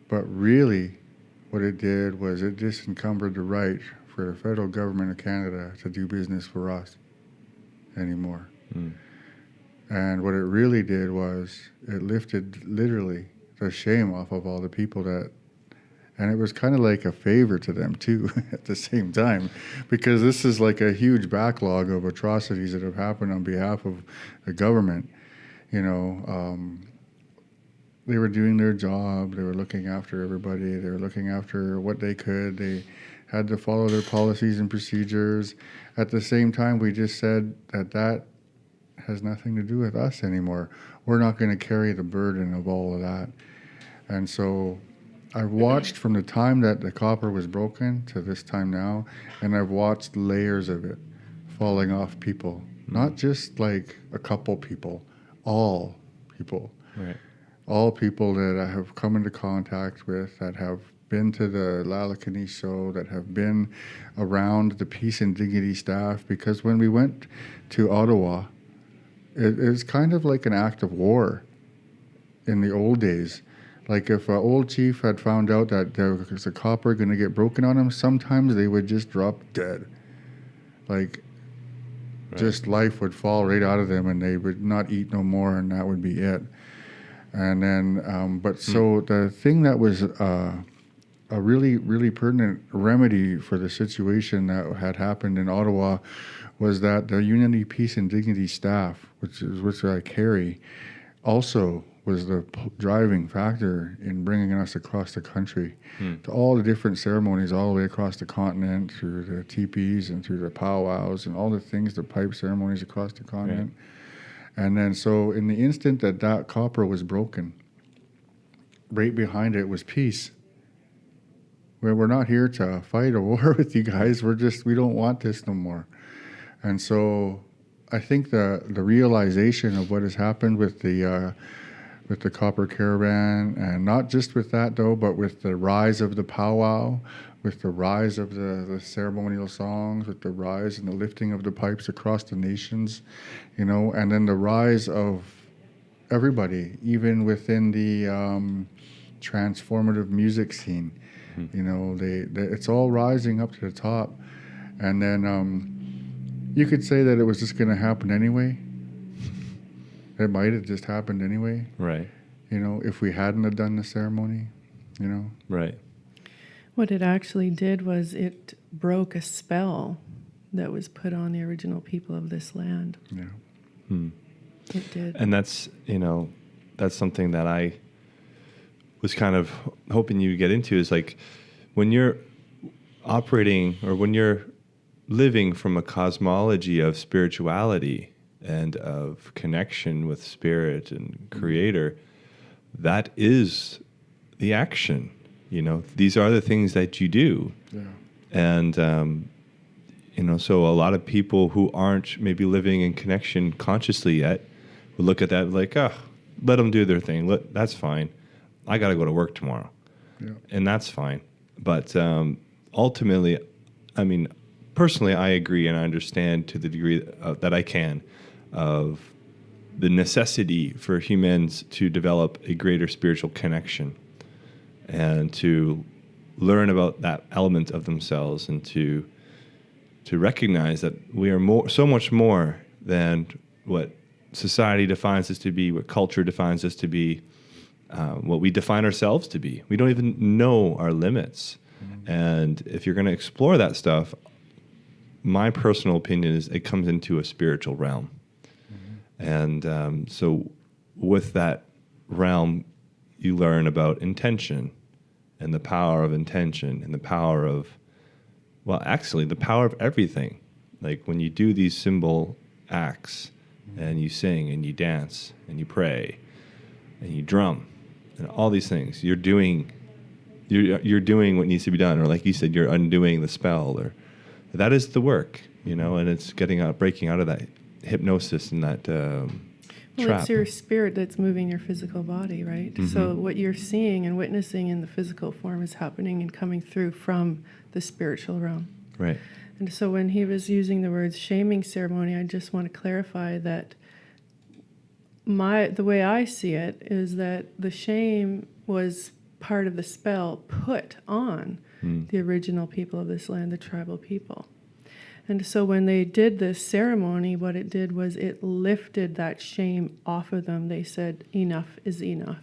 But really, what it did was it disencumbered the right for the federal government of Canada to do business for us anymore. And what it really did was it lifted literally the shame off of all the people and it was kind of like a favor to them too at the same time, because this is like a huge backlog of atrocities that have happened on behalf of the government. You know, they were doing their job, they were looking after everybody, they were looking after what they could, they had to follow their policies and procedures. At the same time, we just said that has nothing to do with us anymore. We're not going to carry the burden of all of that. And so I've watched from the time that the copper was broken to this time now, and I've watched layers of it falling off people. Not just like a couple people, all people. Right. All people that I have come into contact with, that have been to the Lalakani show, that have been around the Peace and Dignity staff, because when we went to Ottawa, it's kind of like an act of war in the old days. Like if an old chief had found out that there was a copper going to get broken on him, sometimes they would just drop dead. Like just life would fall right out of them, and they would not eat no more, and that would be it. And then, so the thing that was a really, really pertinent remedy for the situation that had happened in Ottawa was that the Unity, Peace and Dignity staff, which I carry, also was the driving factor in bringing us across the country to all the different ceremonies all the way across the continent, through the teepees and through the powwows and all the things, the pipe ceremonies across the continent. Right. And then so in the instant that that copper was broken, right behind it was peace. Where we're not here to fight a war with you guys. We don't want this no more. And so I think the realization of what has happened with the copper caravan, and not just with that though, but with the rise of the powwow, with the rise of the ceremonial songs, with the rise and the lifting of the pipes across the nations, you know, and then the rise of everybody, even within the transformative music scene. You know, it's all rising up to the top. And then you could say that it was just going to happen anyway. It might have just happened anyway. Right. You know, if we hadn't have done the ceremony, you know. Right. What it actually did was it broke a spell that was put on the original people of this land. Yeah. It did. And that's, you know, that's something that I was kind of hoping you get into, is like when you're operating or when you're living from a cosmology of spirituality and of connection with spirit and creator, that is the action. You know, these are the things that you do. Yeah. And, you know, so a lot of people who aren't maybe living in connection consciously yet would look at that like, oh, let them do their thing. That's fine. I got to go to work tomorrow. Yeah. And that's fine. But ultimately, I mean, personally, I agree and I understand to the degree that I can of the necessity for humans to develop a greater spiritual connection and to learn about that element of themselves, and to recognize that we are so much more than what society defines us to be, what culture defines us to be, what we define ourselves to be. We don't even know our limits. Mm-hmm. And if you're going to explore that stuff, my personal opinion is it comes into a spiritual realm. Mm-hmm. And so with that realm, you learn about intention and the power of intention and the power of, well, actually the power of everything. Like when you do these symbol acts, mm-hmm. and you sing and you dance and you pray and you drum and all these things, you're doing what needs to be done. Or like you said, you're undoing the spell, or that is the work, you know, and it's breaking out of that hypnosis and that trap. It's your spirit that's moving your physical body, right? Mm-hmm. So what you're seeing and witnessing in the physical form is happening and coming through from the spiritual realm. Right. And so when he was using the words shaming ceremony, I just want to clarify that the way I see it is that the shame was part of the spell put on the original people of this land, the tribal people. And so when they did this ceremony, what it did was it lifted that shame off of them. They said, enough is enough.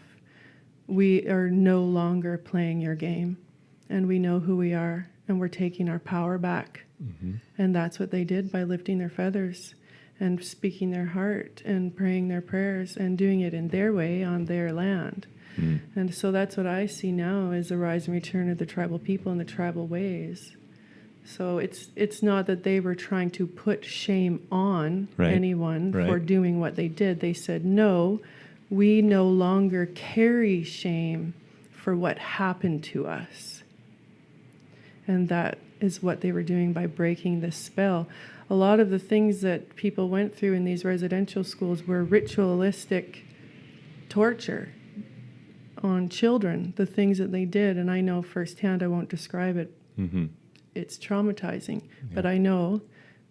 We are no longer playing your game, and we know who we are, and we're taking our power back. Mm-hmm. And that's what they did by lifting their feathers and speaking their heart and praying their prayers and doing it in their way on their land. Mm. And so that's what I see now is the rise and return of the tribal people and the tribal ways. So it's not that they were trying to put shame on anyone for doing what they did. They said, no, we no longer carry shame for what happened to us. And that is what they were doing by breaking this spell. A lot of the things that people went through in these residential schools were ritualistic torture on children, the things that they did. And I know firsthand, I won't describe it. Mm-hmm. It's traumatizing, but I know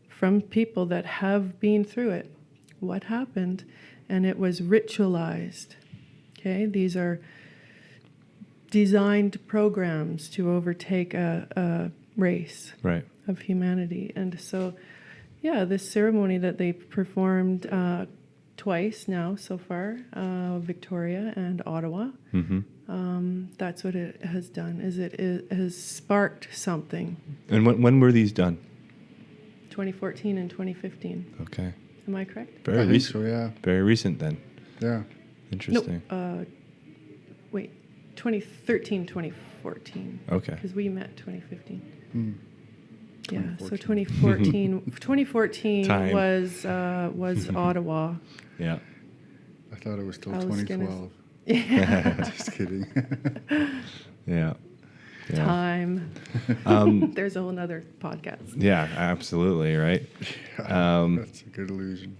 from people that have been through it what happened, and it was ritualized. Okay, these are designed programs to overtake a race of humanity. And so, this ceremony that they performed twice now so far, Victoria and Ottawa, that's what it has done, is it has sparked something. And when were these done? 2014 and 2015. Okay. Am I correct? Very recent. So, yeah. Very recent then. Yeah. Interesting. No, wait, 2013, 2014. Okay. Because we met 2015. Yeah, so 2014. 2014 Time. was Ottawa. Yeah. I thought it was till I was 2012. Just kidding. Yeah. Yeah. Time. There's a whole nother podcast. Yeah, absolutely, right? That's a good illusion.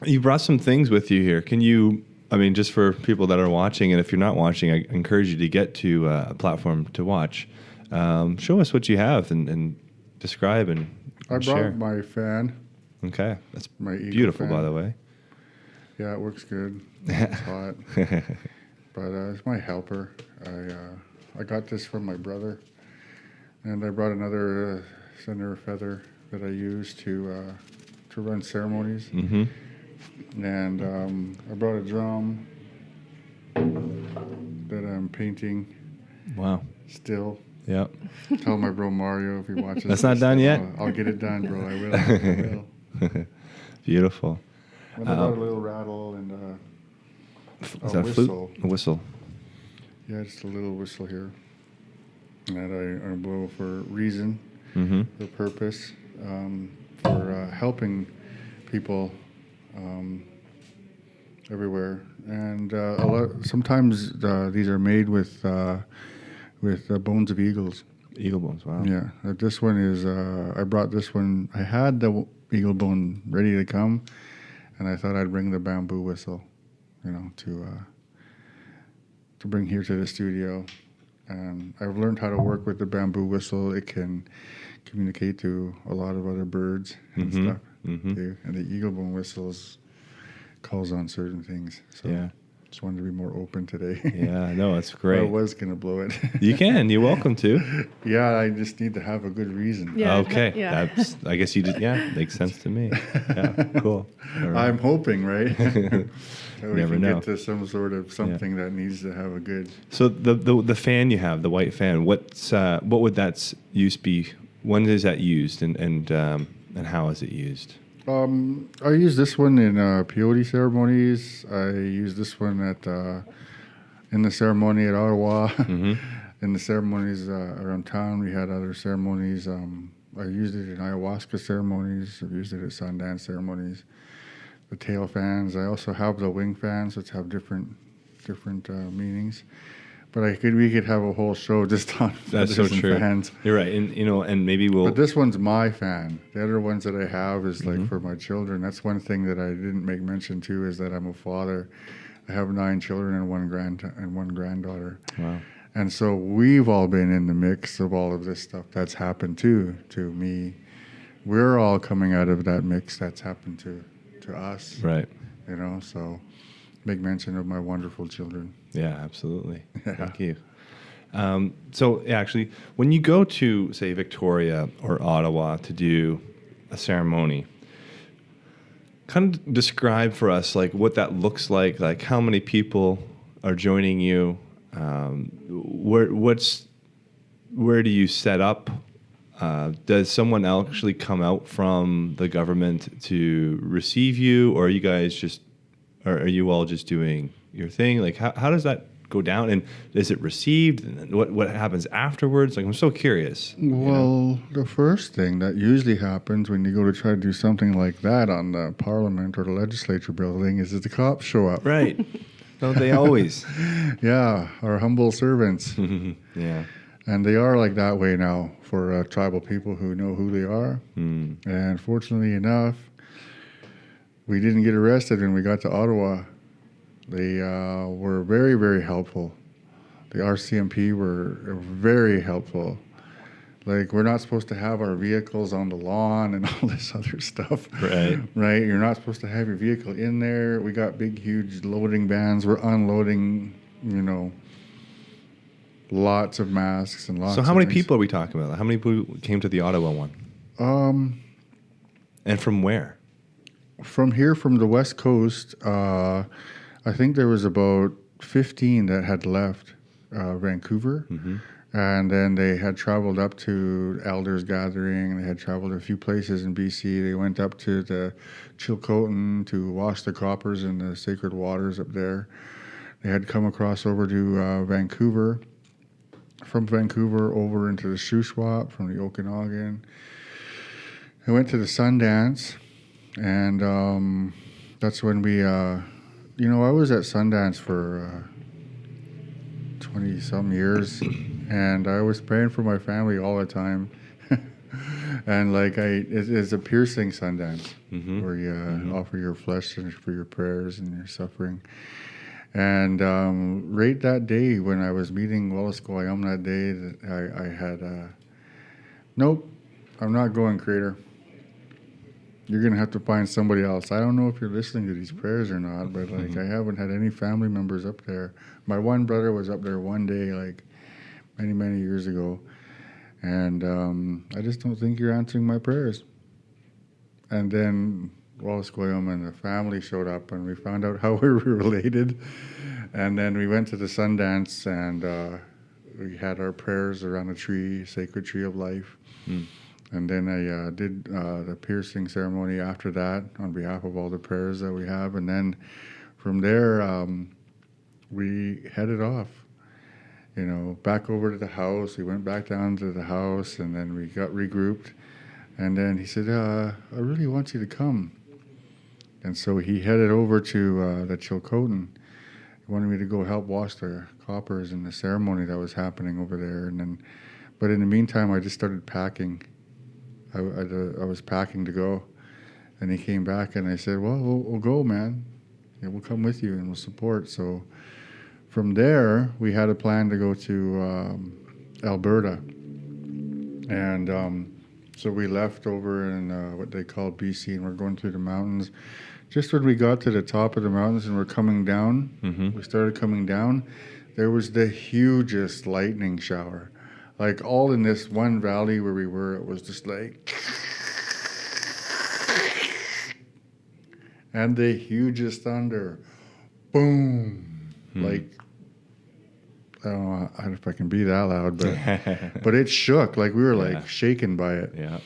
You brought some things with you here. Can you, I mean, just for people that are watching, and if you're not watching, I encourage you to get to a platform to watch. Show us what you have and describe and share. I brought my fan. Okay. That's My eagle beautiful, fan. by the way. Yeah, it works good. It's hot. But it's my helper. I got this from my brother. And I brought another center feather that I use to run ceremonies. Mm-hmm. And I brought a drum that I'm painting Wow. still. Yep. Tell my bro Mario if he watches. That's not this, done yet? I'll get it done, bro. I will. Beautiful. And I brought a little rattle and Is a that a flute? whistle. A whistle. Yeah, just a little whistle here. That I blow for reason, Mm-hmm. for purpose, for helping people everywhere. And sometimes these are made with bones of eagles. Eagle bones. Wow. Yeah, this one is. I brought this one. I had the eagle bone ready to come, and I thought I'd bring the bamboo whistle, to bring here to the studio. And I've learned how to work with the bamboo whistle. It can communicate to a lot of other birds and Mhm. stuff. Mhm. Too. And the eagle bone whistles calls on certain things. So Yeah. just wanted to be more open today. Yeah. No, it's I great. was gonna blow it. You can. You're welcome to. Yeah, I just need to have a good reason. Yeah. Okay. Yeah. That's. I guess you did. Yeah. Makes sense to me. Yeah. Cool. All right. I'm hoping, right? That we Never can know. get to some sort of something that needs to have a good. So the fan you have, the white fan, what would that use be? When is that used, and how is it used? I use this one in peyote ceremonies. I use this one at in the ceremony at Ottawa. Mm-hmm. In the ceremonies around town, we had other ceremonies. I used it in ayahuasca ceremonies. I've used it at Sundance ceremonies. The tail fans. I also have the wing fans, which have different meanings. But we could have a whole show just on That's so feathers and true. fans. You're right, and maybe we'll. But this one's my fan. The other ones that I have is Mm-hmm. like for my children. That's one thing that I didn't make mention to is that I'm a father. I have 9 children and one granddaughter. Wow. And so we've all been in the mix of all of this stuff that's happened to me. We're all coming out of that mix that's happened to us. Right. So make mention of my wonderful children. Yeah. Absolutely. Yeah. Thank you. So actually, when you go to say Victoria or Ottawa to do a ceremony, kind of describe for us like what that looks like how many people are joining you, where do you set up? Does someone actually come out from the government to receive you, or are you guys are you all just doing your thing? Like how does that go down, and is it received, and what happens afterwards? Like I'm so curious. Well, the first thing that usually happens when you go to try to do something like that on the Parliament or the Legislature building is that the cops show up. Right. Don't they always? Yeah, our humble servants. Yeah. And they are like that way now for tribal people who know who they are. Mm. And fortunately enough, we didn't get arrested when we got to Ottawa. They were very, very helpful. The RCMP were very helpful. Like, we're not supposed to have our vehicles on the lawn and all this other stuff. Right. Right? You're not supposed to have your vehicle in there. We got big, huge loading vans. We're unloading, lots of masks and lots So of how many things. people are we talking about? How many people came to the Ottawa one? And from where? From here, from the West Coast, I think there was about 15 that had left Vancouver. Mm-hmm. And then they had traveled up to Elders Gathering. They had traveled a few places in BC. They went up to the Chilcotin to wash the coppers in the sacred waters up there. They had come across over to Vancouver. From Vancouver over into the Shuswap, from the Okanagan. I went to the Sundance, and that's when we, I was at Sundance for 20-some years, and I was praying for my family all the time. And it's a piercing Sundance, where you offer your flesh for your prayers and your suffering. And right that day when I was meeting Wallace Goyam that day, I had, nope, I'm not going, Creator. You're going to have to find somebody else. I don't know if you're listening to these prayers or not, but I haven't had any family members up there. My one brother was up there one day, many, many years ago. And I just don't think you're answering my prayers. And then Wallace Goyam and the family showed up, and we found out how we were related. And then we went to the Sundance, and we had our prayers around the tree, sacred tree of life. And then I did the piercing ceremony after that on behalf of all the prayers that we have. And then from there, we headed off, back over to the house. We went back down to the house, and then we got regrouped. And then he said, I really want you to come. And so he headed over to the Chilcotin. He wanted me to go help wash the coppers in the ceremony that was happening over there. But in the meantime, I just started packing. I was packing to go. And he came back, and I said, well, we'll go, man. Yeah, we'll come with you, and we'll support. So from there, we had a plan to go to Alberta. And so we left over in what they call BC, and we're going through the mountains. Just when we got to the top of the mountains and we're coming down, we started coming down, there was the hugest lightning shower. All in this one valley where we were, it was just and the hugest thunder. Boom. I don't know if I can be that loud, but it shook. We were shaken by it. Yeah.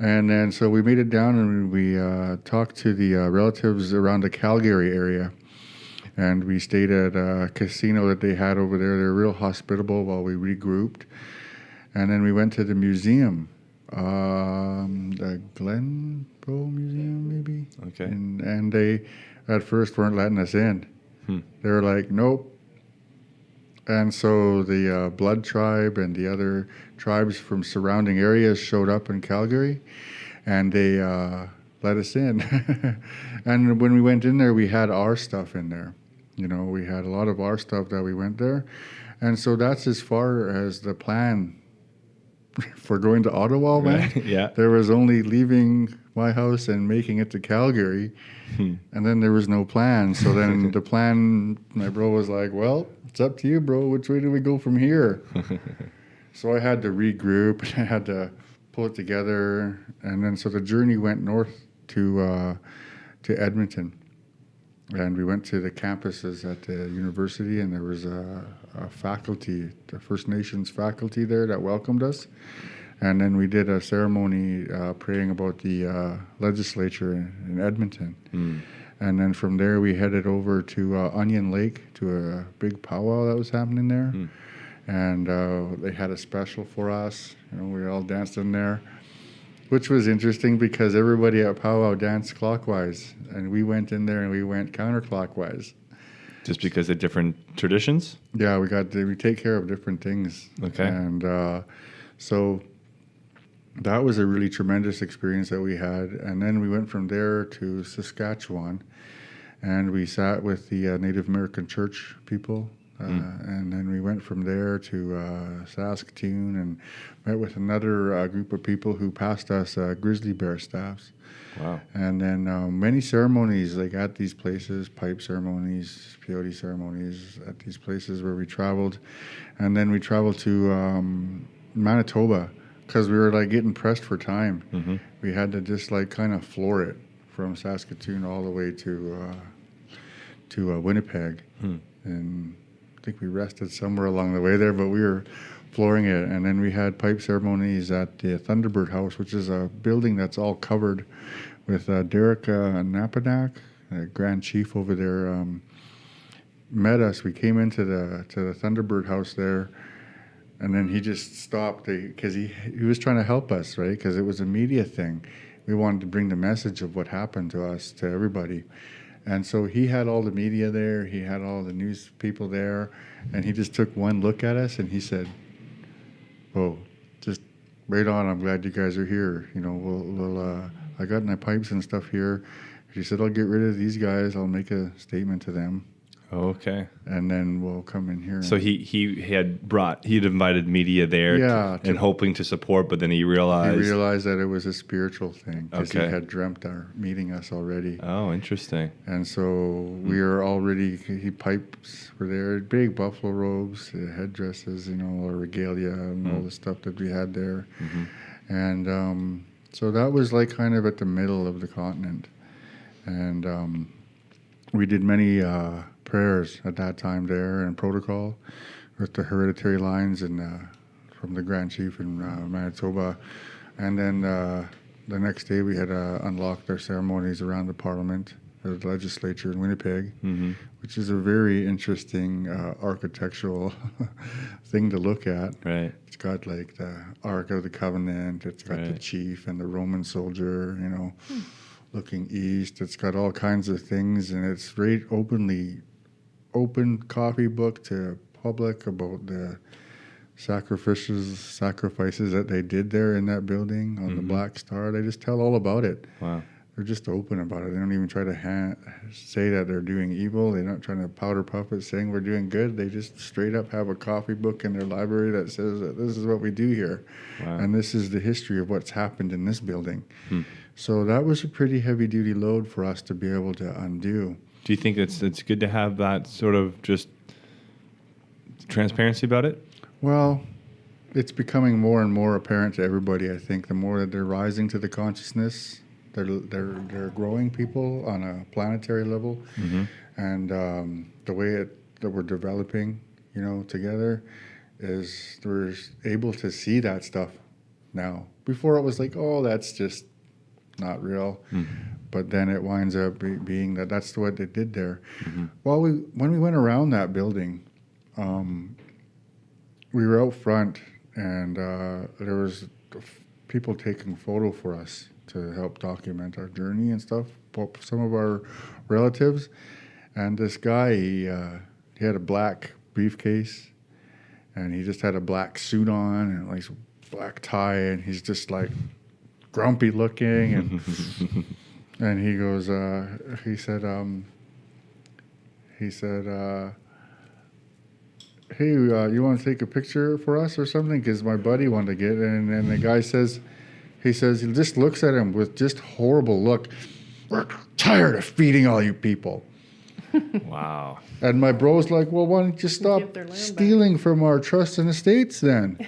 And then so we made it down, and we talked to the relatives around the Calgary area. And we stayed at a casino that they had over there. They were real hospitable while we regrouped. And then we went to the museum, the Glenbow Museum, maybe. Okay. And they, at first, weren't letting us in. They were like, nope. And so the Blood tribe and the other tribes from surrounding areas showed up in Calgary, and they let us in. And when we went in there, we had our stuff in there. We had a lot of our stuff that we went there. And so that's as far as the plan for going to Ottawa went. Right. Yeah. There was only leaving my house and making it to Calgary. And then there was no plan. So then the plan, my bro was like, well, it's up to you, bro. Which way do we go from here? So I had to regroup. I had to pull it together. And then so the journey went north to Edmonton. And we went to the campuses at the university, and there was a faculty, the First Nations faculty there that welcomed us. And then we did a ceremony praying about the legislature in Edmonton. And then from there, we headed over to Onion Lake to a big powwow that was happening there. And they had a special for us. We all danced in there, which was interesting because everybody at powwow danced clockwise. And we went in there and we went counterclockwise. Just because of different traditions? Yeah, we take care of different things. Okay. And so that was a really tremendous experience that we had. And then we went from there to Saskatchewan, and we sat with the Native American church people. And then we went from there to Saskatoon and met with another group of people who passed us grizzly bear staffs. Wow. And then many ceremonies at these places, pipe ceremonies, peyote ceremonies at these places where we traveled. And then we traveled to Manitoba because we were getting pressed for time. We had to just kind of floor it from Saskatoon all the way to Winnipeg. And I think we rested somewhere along the way there, but we were flooring it. And then we had pipe ceremonies at the Thunderbird House, which is a building that's all covered with Derek Napanak, Grand Chief over there, met us. We came into the Thunderbird House there, and then he just stopped because he was trying to help us, right? Because it was a media thing. We wanted to bring the message of what happened to us to everybody. And so he had all the media there. He had all the news people there. And he just took one look at us and he said, "Oh, just right on. I'm glad you guys are here. You know, we'll I got my pipes and stuff here." He said, "I'll get rid of these guys. I'll make a statement to them. Oh, okay. And then we'll come in here." So he had invited media there and hoping to support, but then he realized that it was a spiritual thing because he had dreamt meeting us already. Oh, interesting. And so we are already, pipes were there, big buffalo robes, headdresses, you know, or regalia and all the stuff that we had there. Mm-hmm. And so that was like kind of at the middle of the continent. And we did many prayers at that time there and protocol with the hereditary lines and from the Grand Chief in Manitoba. And then the next day we had unlocked our ceremonies around the Parliament, the legislature in Winnipeg, which is a very interesting architectural thing to look at. Right. It's got like the Ark of the Covenant, it's got the chief and the Roman soldier, you know, looking east. It's got all kinds of things, and it's very open copy book to public about the sacrifices that they did there in that building on the Black Star. They just tell all about it. Wow. They're just open about it. They don't even try to say that they're doing evil. They're not trying to powder puff it saying we're doing good. They just straight up have a coffee book in their library that says that this is what we do here. Wow. And this is the history of what's happened in this building. So that was a pretty heavy duty load for us to be able to undo. Do you think it's good to have that sort of just transparency about it? Well, it's becoming more and more apparent to everybody. I think the more that they're rising to the consciousness, they're growing people on a planetary level, and the way that we're developing, you know, together, is we're able to see that stuff now. Before it was like, oh, that's just not real. But then it winds up being that's what they did there. Well, when we went around that building, we were out front, and there was people taking photo for us to help document our journey and stuff. Some of our relatives, and this guy, he had a black briefcase, and he just had a black suit on and like black tie, and he's just like grumpy looking, and and he goes, he said, "Hey, you want to take a picture for us or something?" Because my buddy wanted to get it, and then the guy says, he just looks at him with just horrible look. "We're tired of feeding all you people." Wow. And my bro's like, "Well, why don't you stop stealing from our trusts and estates then?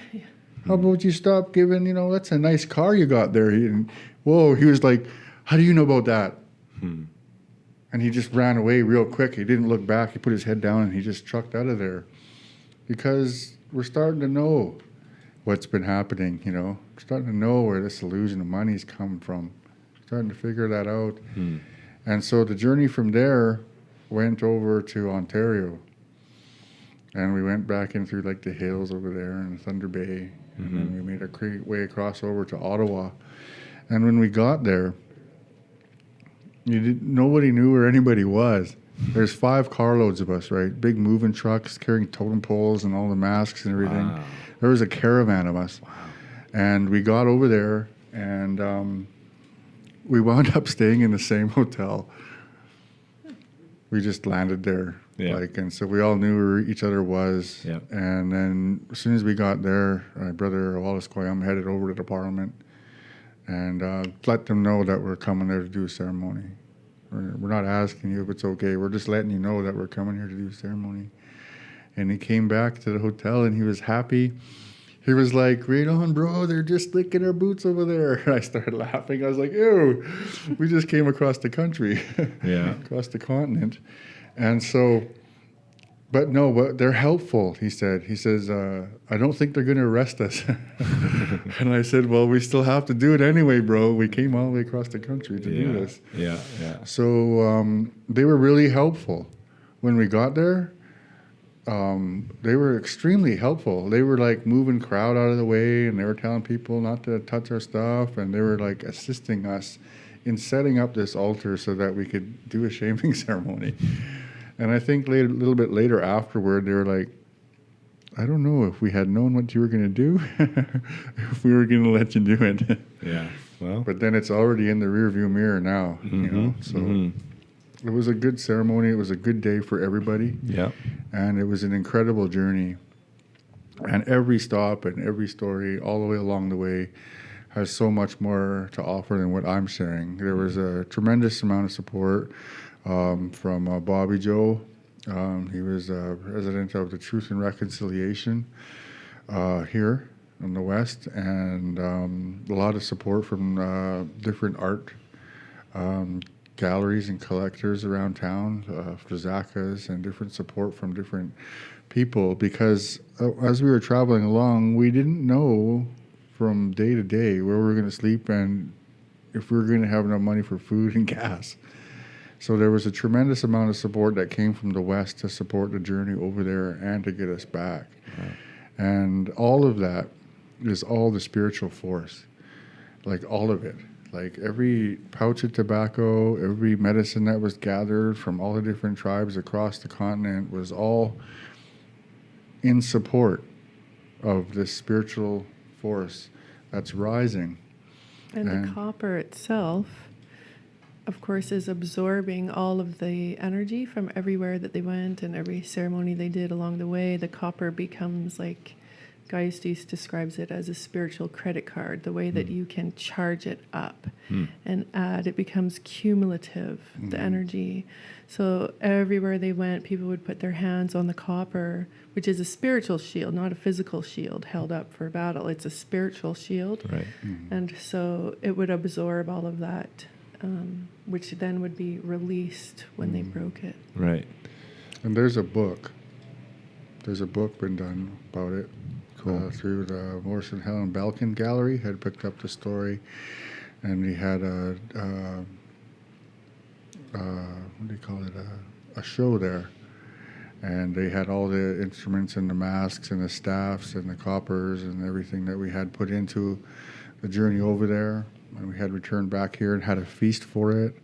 How about you stop giving, you know, that's a nice car you got there." He was like, "How do you know about that?" And he just ran away real quick. He didn't look back. He put his head down and he just trucked out of there. Because we're starting to know what's been happening, you know. We're starting to know where this illusion of money's come from. Starting to figure that out. And so the journey from there went over to Ontario. And we went back in through like the hills over there in Thunder Bay. And then we made our way across over to Ottawa. And when we got there, nobody knew where anybody was. There's 5 carloads of us, right? Big moving trucks carrying totem poles and all the masks and everything. Wow. There was a caravan of us. Wow. And we got over there, and we wound up staying in the same hotel. We just landed there. And so we all knew where each other was. Yep. And then as soon as we got there, my brother Wallace Koyam headed over to the Parliament and let them know that we're coming there to do a ceremony. We're not asking you if it's okay. We're just letting you know that we're coming here to do a ceremony. And he came back to the hotel, and he was happy. He was like, "Right on, bro. They're just licking our boots over there." And I started laughing. I was like, "Ew, we just came across the country, across the continent." And so But no, but they're helpful, he said. He says, I don't think they're going to arrest us. And I said, well, we still have to do it anyway, bro. We came all the way across the country to do this. Yeah, yeah. So they were really helpful. When we got there, they were extremely helpful. They were like moving crowd out of the way, and they were telling people not to touch our stuff, and they were like assisting us in setting up this altar so that we could do a shaming ceremony. And I think a little bit later afterward, they were like, I don't know if we had known what you were going to do, if we were going to let you do it. Yeah, well. But then it's already in the rearview mirror now, you know. So it was a good ceremony. It was a good day for everybody. Yeah. And it was an incredible journey. And every stop and every story all the way along the way has so much more to offer than what I'm sharing. There was a tremendous amount of support from Bobby Joe. He was president of the Truth and Reconciliation here in the West, and a lot of support from different art galleries and collectors around town, Zakas, and different support from different people, because as we were traveling along, we didn't know from day to day where we were going to sleep and if we were going to have enough money for food and gas. So there was a tremendous amount of support that came from the West to support the journey over there and to get us back. Right. And all of that is all the spiritual force, like all of it. Like every pouch of tobacco, every medicine that was gathered from all the different tribes across the continent was all in support of this spiritual force that's rising. And the copper itself, of course, is absorbing all of the energy from everywhere that they went and every ceremony they did along the way. The copper becomes like, gyauustees describes it as a spiritual credit card, the way that you can charge it up and add. It becomes cumulative, the energy. So everywhere they went, people would put their hands on the copper, which is a spiritual shield, not a physical shield held up for battle. It's a spiritual shield. Right. And so it would absorb all of that, which then would be released when they broke it. Right. And there's a book. There's a book been done about it. Cool. Through the Morris and Helen Balkin Gallery had picked up the story, and we had a what do you call it, a show there, and they had all the instruments and the masks and the staffs and the coppers and everything that we had put into the journey over there, and we had returned back here and had a feast for it,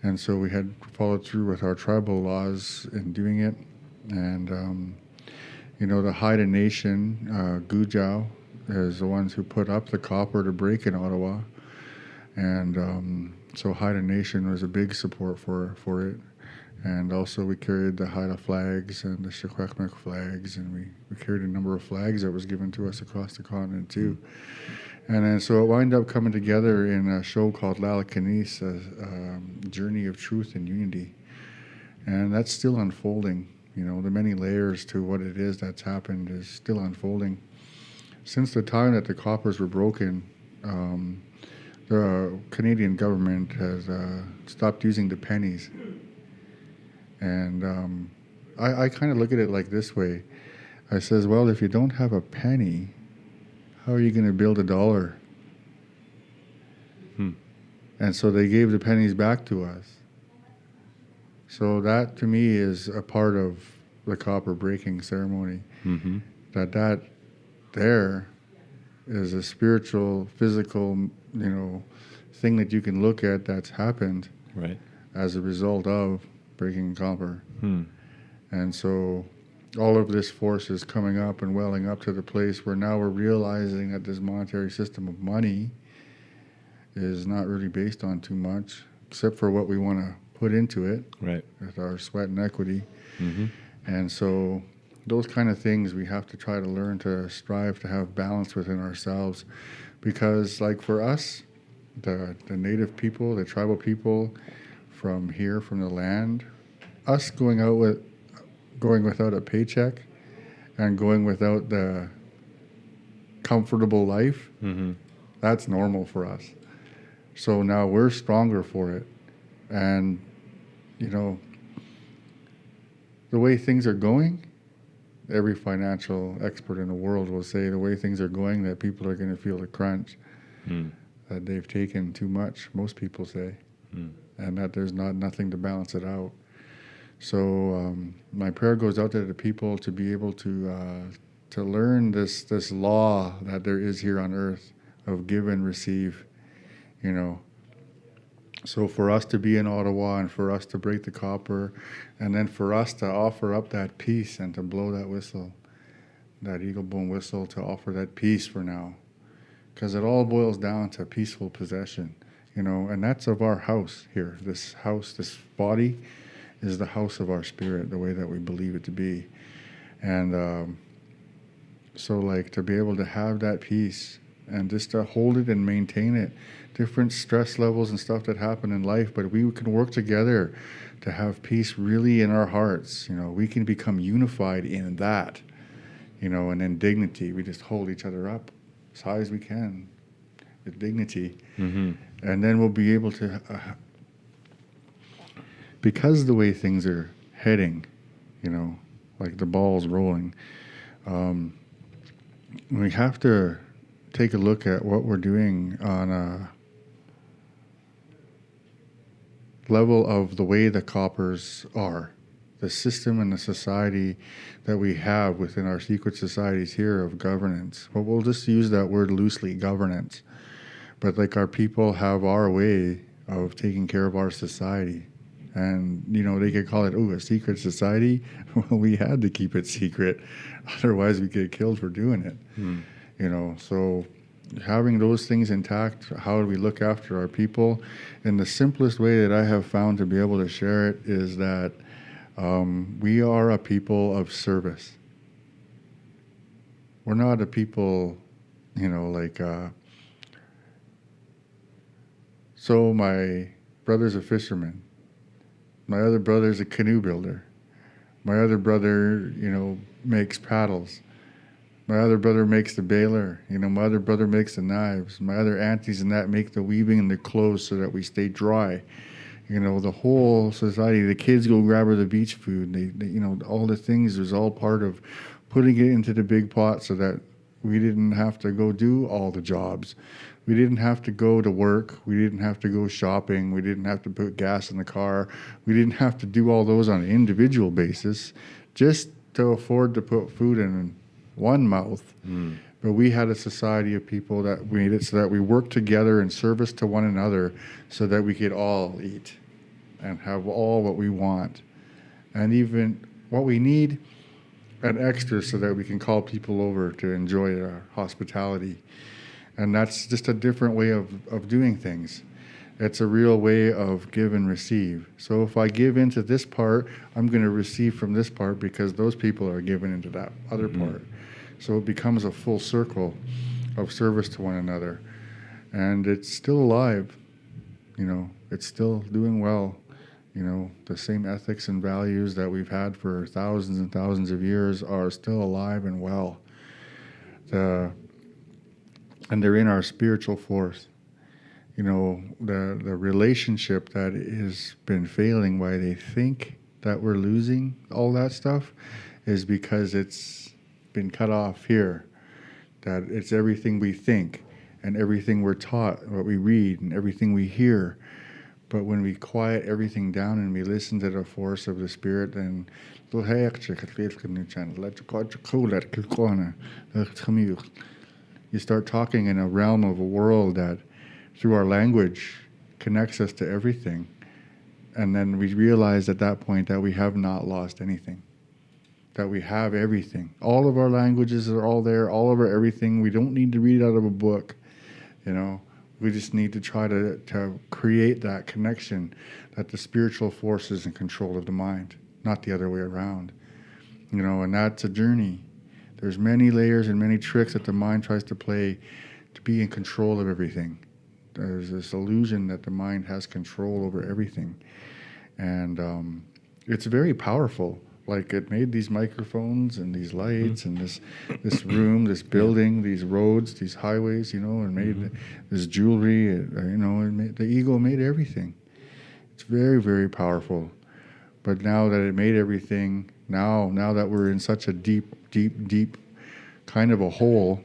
and so we had followed through with our tribal laws in doing it, and you know, the Haida Nation, Gyauustees, is the ones who put up the copper to break in Ottawa. And so Haida Nation was a big support for it. And also we carried the Haida flags and the Secwepemc flags, and we carried a number of flags that was given to us across the continent too. And then so it wound up coming together in a show called Lalacanis, a Journey of Truth and Unity. And that's still unfolding. You know, the many layers to what it is that's happened is still unfolding. Since the time that the coppers were broken, the Canadian government has stopped using the pennies. And I kind of look at it like this way. I says, well, if you don't have a penny, how are you going to build a dollar? And so they gave the pennies back to us. So that, to me, is a part of the copper breaking ceremony. That there is a spiritual, physical, you know, thing that you can look at that's happened as a result of breaking copper. And so all of this force is coming up and welling up to the place where now we're realizing that this monetary system of money is not really based on too much, except for what we want to put into it with our sweat and equity. And so those kind of things we have to try to learn to strive to have balance within ourselves, because like for us, the native people, the tribal people from here, from the land, us going without a paycheck and going without the comfortable life, that's normal for us. So now we're stronger for it. And you know, the way things are going, every financial expert in the world will say the way things are going that people are going to feel the crunch, that they've taken too much, most people say, and that there's nothing to balance it out. So my prayer goes out to the people to be able to learn this law that there is here on earth of give and receive, you know. So for us to be in Ottawa and for us to break the copper and then for us to offer up that peace and to blow that whistle, that eagle bone whistle, to offer that peace for now. Because it all boils down to peaceful possession, you know, and that's of our house here. This house, this body is the house of our spirit, the way that we believe it to be. And so like to be able to have that peace and just to hold it and maintain it, different stress levels and stuff that happen in life, but we can work together to have peace really in our hearts. You know, we can become unified in that, you know, and in dignity. We just hold each other up as high as we can with dignity. And then we'll be able to, because the way things are heading, you know, like the ball's rolling, we have to take a look at what we're doing on a level of the way the coppers are, the system and the society that we have within our secret societies here of governance. Well, we'll just use that word loosely, governance. But like our people have our way of taking care of our society. And, you know, they could call it, a secret society. Well, we had to keep it secret. Otherwise, we get killed for doing it. You know, so having those things intact, how do we look after our people? And the simplest way that I have found to be able to share it is that we are a people of service. We're not a people, you know, like, so my brother's a fisherman. My other brother's a canoe builder. My other brother, you know, makes paddles. My other brother makes the baler. You know, my other brother makes the knives. My other aunties and that make the weaving and the clothes so that we stay dry. You know, the whole society, the kids go grab her the beach food. They you know, all the things is all part of putting it into the big pot so that we didn't have to go do all the jobs. We didn't have to go to work. We didn't have to go shopping. We didn't have to put gas in the car. We didn't have to do all those on an individual basis just to afford to put food in one mouth. But we had a society of people that made it so that we worked together in service to one another so that we could all eat and have all what we want and even what we need and extra so that we can call people over to enjoy our hospitality. And that's just a different way of doing things. It's a real way of give and receive. So if I give into this part, I'm going to receive from this part because those people are giving into that other part. So it becomes a full circle of service to one another. And it's still alive, you know, it's still doing well. You know, the same ethics and values that we've had for thousands and thousands of years are still alive and well. And they're in our spiritual force. You know, the relationship that has been failing, why they think that we're losing all that stuff, is because it's been cut off here. That it's everything we think and everything we're taught, what we read and everything we hear. But when we quiet everything down and we listen to the force of the Spirit, then you start talking in a realm of a world that through our language connects us to everything. And then we realize at that point that we have not lost anything, that we have everything. All of our languages are all there, all of our everything. We don't need to read out of a book, you know. We just need to try to create that connection that the spiritual force is in control of the mind, not the other way around. You know, and that's a journey. There's many layers and many tricks that the mind tries to play to be in control of everything. There's this illusion that the mind has control over everything. And it's very powerful. Like it made these microphones and these lights and this room, this building, these roads, these highways, you know, and made this jewelry, you know, and the ego made everything. It's very, very powerful. But now that it made everything, now that we're in such a deep kind of a hole,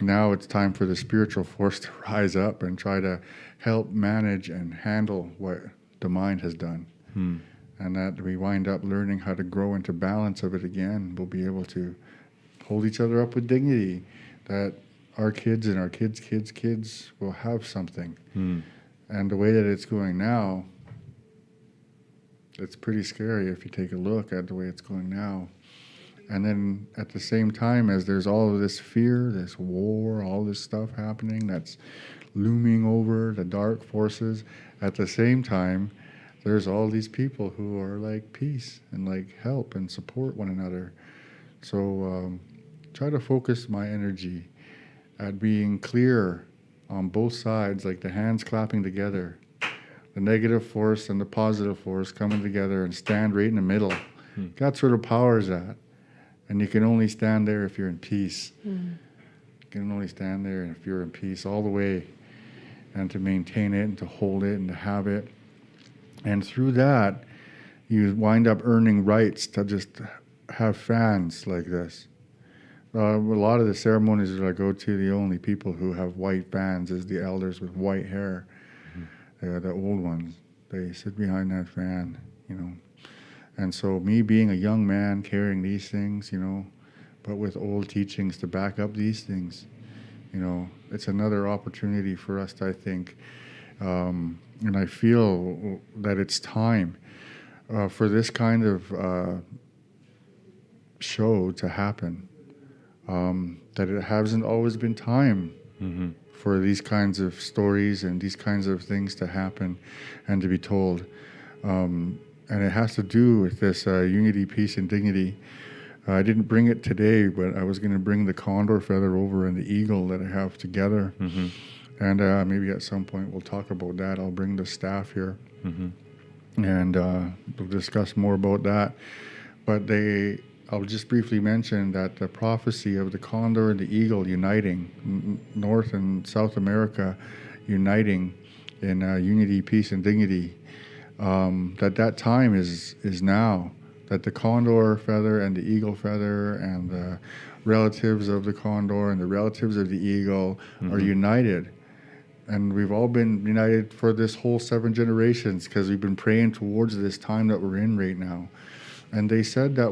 now it's time for the spiritual force to rise up and try to help manage and handle what the mind has done. And that we wind up learning how to grow into balance of it again. We'll be able to hold each other up with dignity, that our kids and our kids will have something. And the way that it's going now, it's pretty scary if you take a look at the way it's going now. And then at the same time as there's all of this fear, this war, all this stuff happening that's looming over the dark forces, at the same time, there's all these people who are like peace and like help and support one another. So try to focus my energy at being clear on both sides, like the hands clapping together, the negative force and the positive force coming together and stand right in the middle. That's where the power is at. And you can only stand there if you're in peace. You can only stand there if you're in peace all the way, and to maintain it and to hold it and to have it. And through that, you wind up earning rights to just have fans like this. A lot of the ceremonies that I go to, the only people who have white fans is the elders with white hair. The old ones. They sit behind that fan, you know. And so me being a young man carrying these things, you know, but with old teachings to back up these things, you know, it's another opportunity for us to, I think, and I feel that it's time for this kind of show to happen, that it hasn't always been time for these kinds of stories and these kinds of things to happen and to be told. And it has to do with this unity, peace, and dignity. I didn't bring it today, but I was going to bring the condor feather over and the eagle that I have together. And maybe at some point we'll talk about that. I'll bring the staff here and we'll discuss more about that. But I'll just briefly mention that the prophecy of the condor and the eagle uniting, North and South America uniting in unity, peace, and dignity, that time is now, that the condor feather and the eagle feather and the relatives of the condor and the relatives of the eagle are united. And we've all been united for this whole 7 generations because we've been praying towards this time that we're in right now. And they said that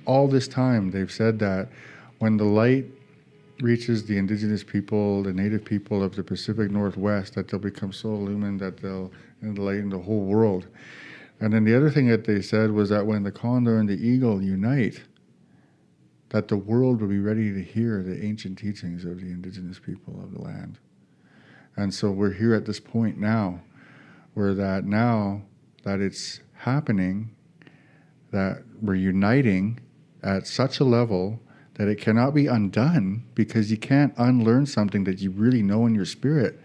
all this time, they've said that when the light reaches the indigenous people, the native people of the Pacific Northwest, that they'll become so illumined that they'll enlighten the whole world. And then the other thing that they said was that when the condor and the eagle unite, that the world will be ready to hear the ancient teachings of the indigenous people of the land. And so we're here at this point now, where now that it's happening, that we're uniting at such a level that it cannot be undone, because you can't unlearn something that you really know in your spirit.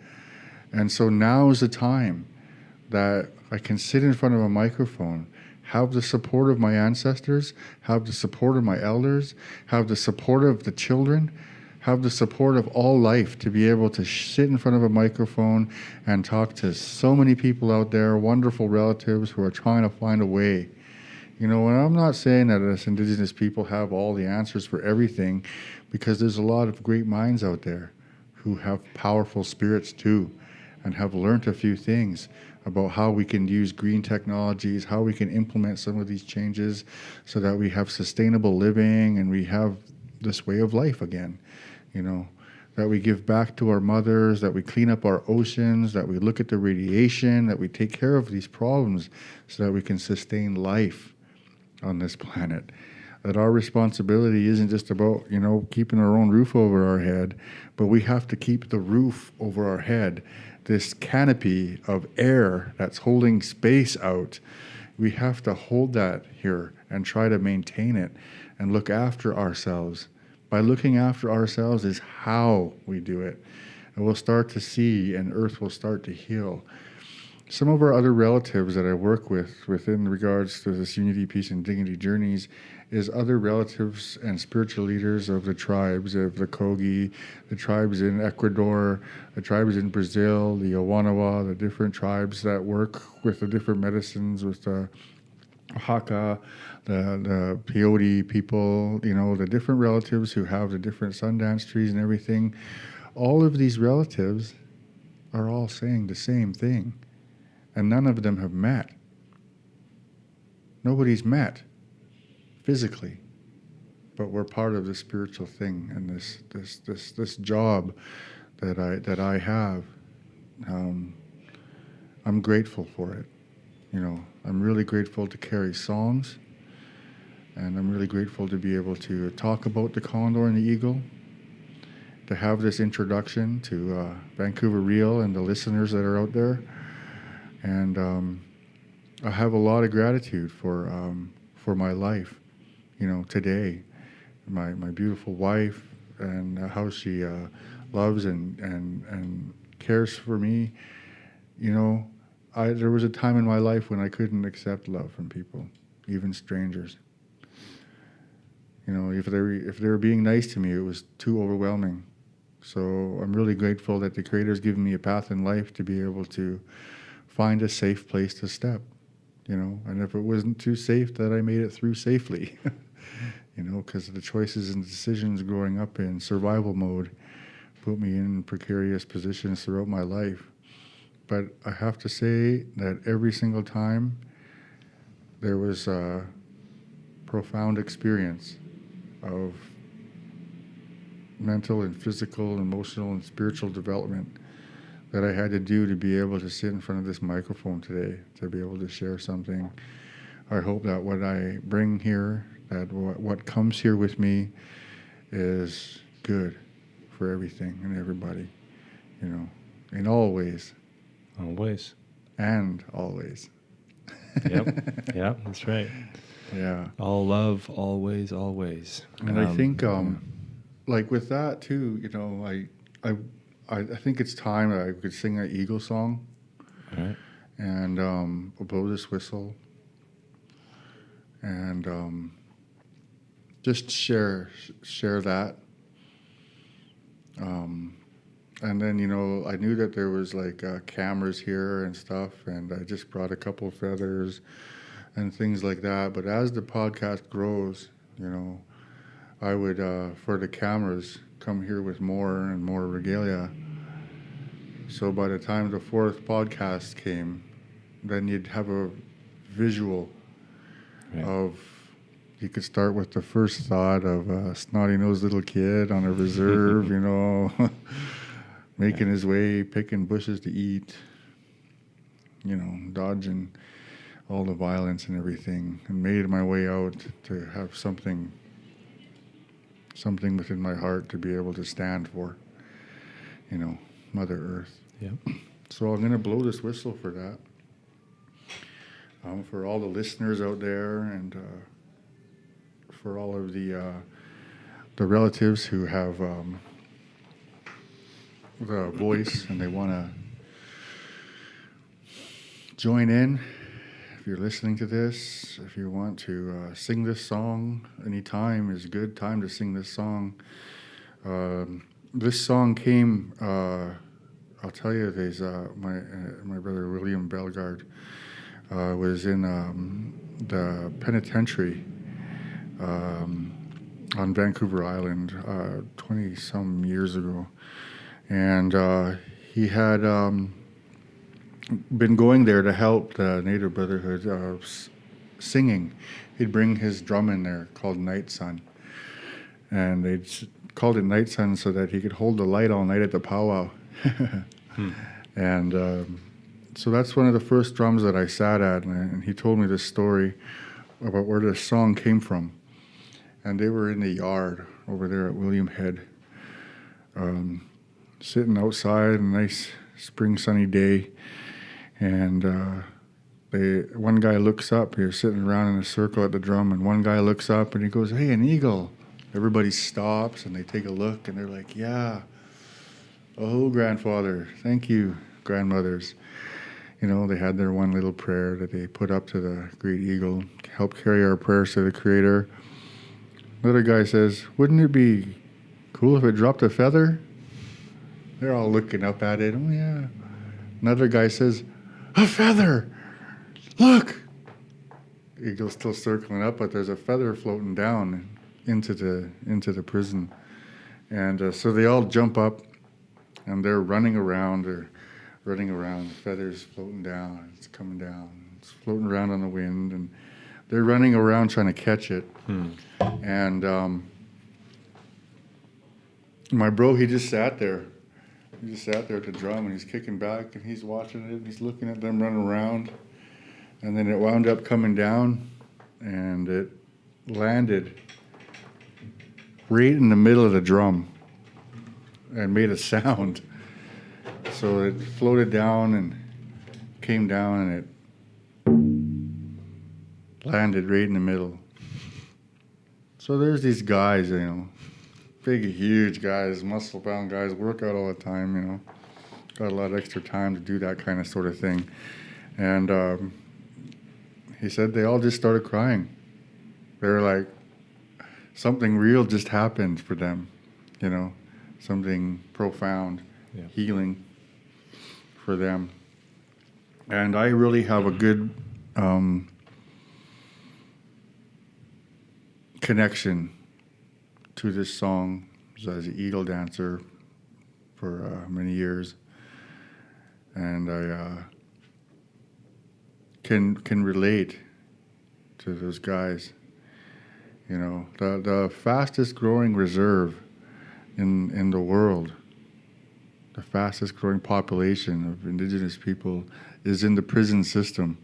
And so now is the time that I can sit in front of a microphone, have the support of my ancestors, have the support of my elders, have the support of the children, have the support of all life to be able to sit in front of a microphone and talk to so many people out there, wonderful relatives who are trying to find a way. You know, and I'm not saying that us indigenous people have all the answers for everything, because there's a lot of great minds out there who have powerful spirits too, and have learned a few things about how we can use green technologies, how we can implement some of these changes so that we have sustainable living and we have this way of life again, you know, that we give back to our mothers, that we clean up our oceans, that we look at the radiation, that we take care of these problems so that we can sustain life on this planet. That our responsibility isn't just about, you know, keeping our own roof over our head, but we have to keep the roof over our head, this canopy of air that's holding space out. We have to hold that here and try to maintain it and look after ourselves. By looking after ourselves is how we do it. And we'll start to see, and Earth will start to heal. some of our other relatives that I work with within regards to this Unity, Peace, and Dignity Journeys is other relatives and spiritual leaders of the tribes of the Kogi, the tribes in Ecuador, the tribes in Brazil, the Owanawa, the different tribes that work with the different medicines, with the Haka, the peyote people, the different relatives who have the different Sundance trees and everything. All of these relatives are all saying the same thing, and none of them have met. Nobody's met physically, but we're part of the spiritual thing, and this job that I have. I'm grateful for it. I'm really grateful to carry songs, and I'm really grateful to be able to talk about the condor and the eagle, to have this introduction to Vancouver Real and the listeners that are out there. And I have a lot of gratitude for my life, today. My beautiful wife, and how she loves and cares for me. There was a time in my life when I couldn't accept love from people, even strangers. If they were being nice to me, it was too overwhelming. So I'm really grateful that the Creator's given me a path in life to be able to find a safe place to step, and if it wasn't too safe, that I made it through safely, because the choices and decisions growing up in survival mode put me in precarious positions throughout my life. But I have to say that every single time there was a profound experience of mental and physical, emotional and spiritual development that I had to do to be able to sit in front of this microphone today, to be able to share something. I hope that what I bring here, that what comes here with me is good for everything and everybody, in all ways. Always. And always. Yep. Yeah, that's right. Yeah. All love, always, always. And I think, like with that too, I think it's time that I could sing an eagle song. All right. And we'll blow this whistle. And just share that. And then, I knew that there was like cameras here and stuff, and I just brought a couple of feathers and things like that. But as the podcast grows, I would, for the cameras, come here with more and more regalia. So by the time the fourth podcast came, then you'd have a visual of, you could start with the first thought of a snotty-nosed little kid on a reserve, making his way, picking bushes to eat, dodging all the violence and everything, and made my way out to have something within my heart to be able to stand for, Mother Earth. Yep. So I'm going to blow this whistle for that. For all the listeners out there, and for all of the relatives who have the voice and they want to join in. If you're listening to this, if you want to sing this song, any time is a good time to sing this song. This song came, I'll tell you, there's my brother William Bellegarde was in the penitentiary on Vancouver Island 20-some years ago. And he had been going there to help the Native Brotherhood singing. He'd bring his drum in there called Night Sun. And they'd called it Night Sun so that he could hold the light all night at the powwow. And so that's one of the first drums that I sat at. And he told me this story about where this song came from. And they were in the yard over there at William Head, sitting outside, a nice spring sunny day. And one guy looks up. You're sitting around in a circle at the drum, and one guy looks up and he goes, "Hey, an eagle." Everybody stops and they take a look and they're like, "Yeah. Oh, grandfather. Thank you, grandmothers." they had their one little prayer that they put up to the great eagle, help carry our prayers to the Creator. Another guy says, wouldn't it be cool if it dropped a feather? They're all looking up at it. Oh, yeah. Another guy says, a feather! Look! Eagle's still circling up, but there's a feather floating down into the prison. And so they all jump up, and they're running around. The feather's floating down. It's coming down. It's floating around on the wind, and they're running around trying to catch it. And my bro, he just sat there. He just sat there at the drum, and he's kicking back, and he's watching it, and he's looking at them running around. And then it wound up coming down, and it landed right in the middle of the drum and made a sound. So it floated down and came down, and it landed right in the middle. So there's these guys, big, huge guys, muscle-bound guys, work out all the time, got a lot of extra time to do that kind of sort of thing. And he said they all just started crying. They were like, something real just happened for them, something profound, healing for them. And I really have a good connection to this song as an eagle dancer for many years. And I can relate to those guys. The fastest growing reserve in the world, the fastest growing population of Indigenous people is in the prison system.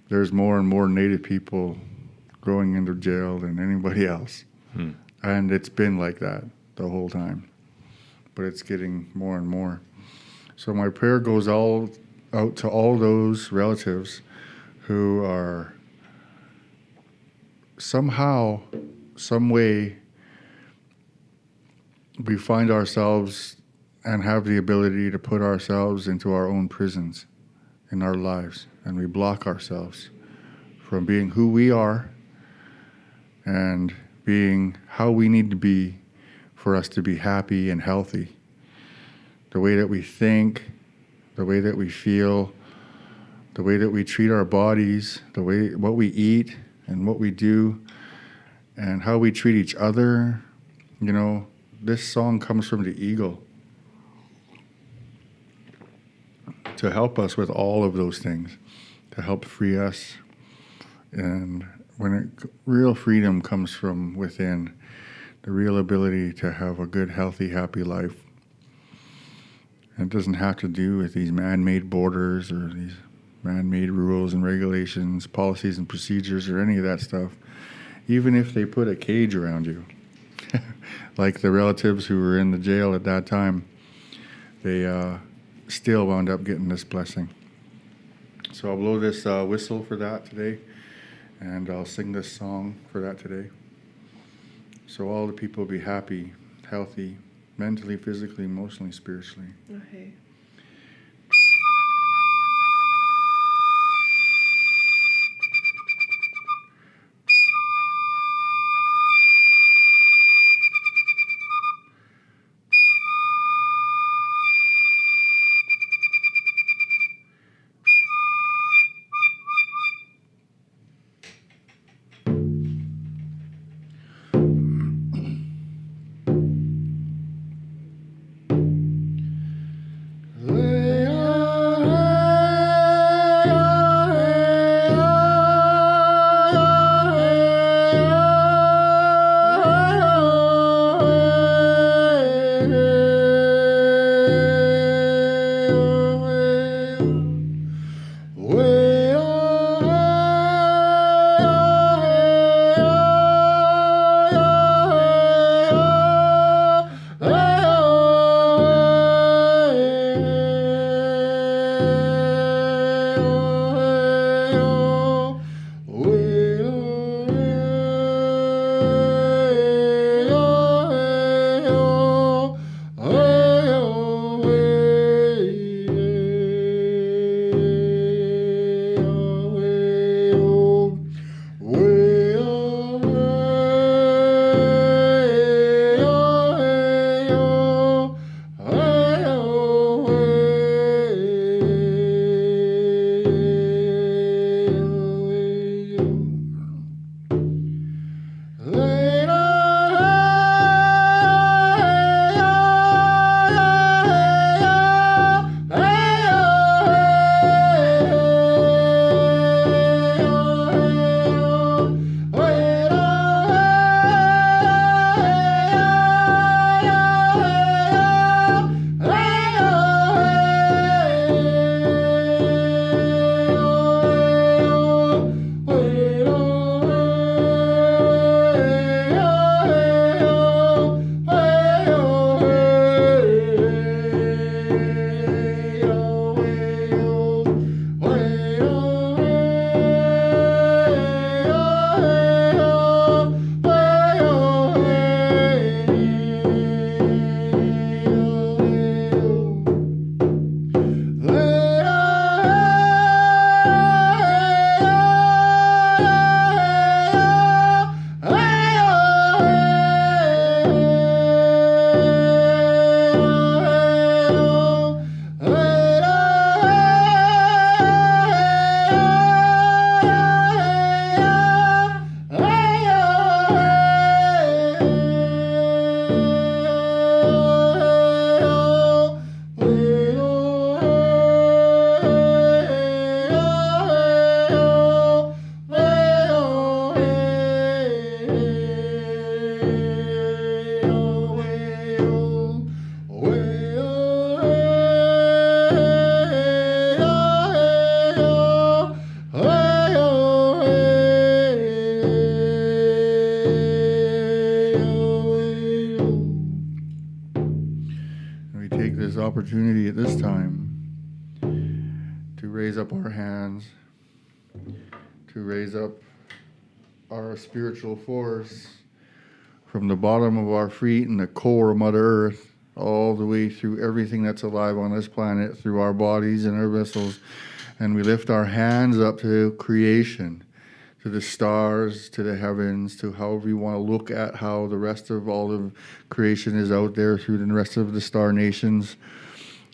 There's more and more Native people growing into jail than anybody else. And it's been like that the whole time. But it's getting more and more. So my prayer goes out to all those relatives who are somehow, some way, we find ourselves and have the ability to put ourselves into our own prisons in our lives. And we block ourselves from being who we are and being how we need to be for us to be happy and healthy. The way that we think, the way that we feel, the way that we treat our bodies, what we eat and what we do, and how we treat each other. This song comes from the eagle to help us with all of those things, to help free us. And real freedom comes from within, the real ability to have a good, healthy, happy life. And it doesn't have to do with these man-made borders or these man-made rules and regulations, policies and procedures, or any of that stuff. Even if they put a cage around you, like the relatives who were in the jail at that time, they still wound up getting this blessing. So I'll blow this whistle for that today, and I'll sing this song for that today. So all the people be happy, healthy, mentally, physically, emotionally, spiritually. Okay. our hands, to raise up our spiritual force from the bottom of our feet and the core of Mother Earth, all the way through everything that's alive on this planet, through our bodies and our vessels. And we lift our hands up to creation, to the stars, to the heavens, to however you want to look at how the rest of all of creation is out there through the rest of the star nations.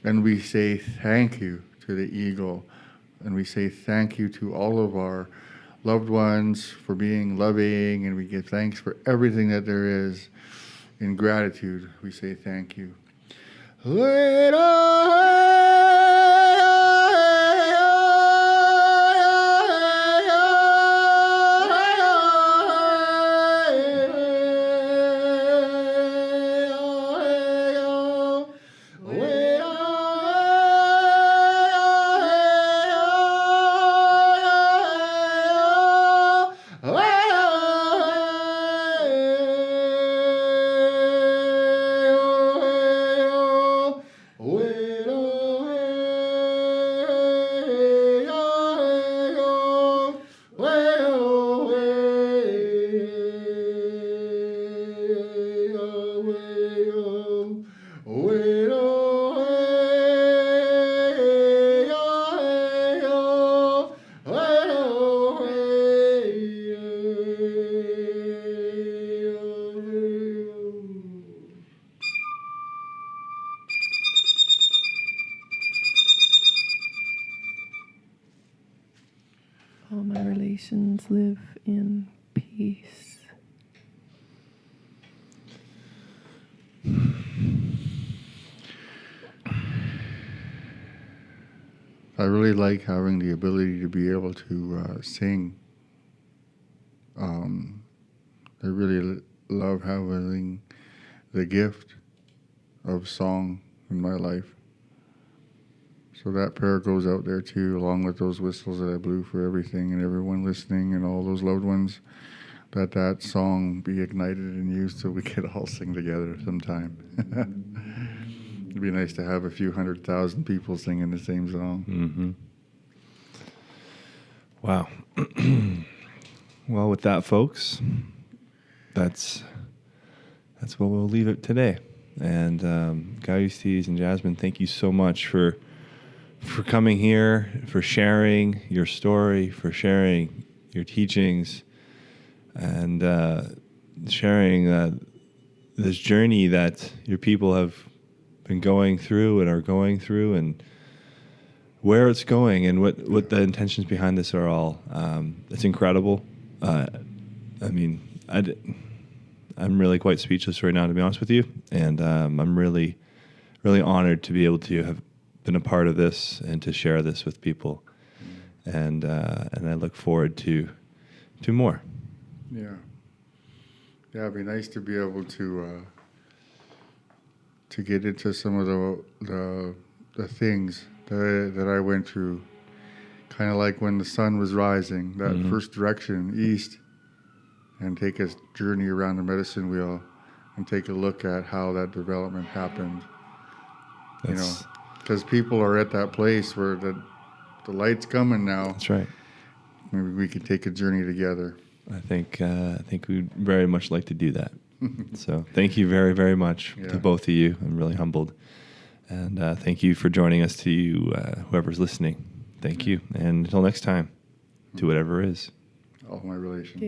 And we say thank you to the eagle. And we say thank you to all of our loved ones for being loving. And we give thanks for everything that there is. In gratitude, we say thank you. All my relations live in peace. I really like having the ability to be able to sing. I really love having the gift of song in my life. So that prayer goes out there too, along with those whistles that I blew for everything and everyone listening and all those loved ones, that song be ignited in you so we could all sing together sometime. It'd be nice to have a few 100,000 people singing the same song. Mm-hmm. Wow. Well, with that, folks, that's what we'll leave it today. And gyauustees and Jasmine, thank you so much for coming here, for sharing your story, for sharing your teachings, and sharing this journey that your people have been going through and are going through, and where it's going, and what the intentions behind this are all. It's incredible. I'm really quite speechless right now, to be honest with you, and I'm really, really honored to be able to have been a part of this and to share this with people, and I look forward to more. Yeah, it'd be nice to be able to get into some of the things that I went through, kind of like when the sun was rising, that first direction east, and take a journey around the medicine wheel and take a look at how that development happened. Because people are at that place where the light's coming now. That's right. Maybe we could take a journey together. I think we'd very much like to do that. So thank you very, very much to both of you. I'm really humbled. And thank you for joining us, to you, whoever's listening. Thank you. And until next time, do whatever is. All my relations.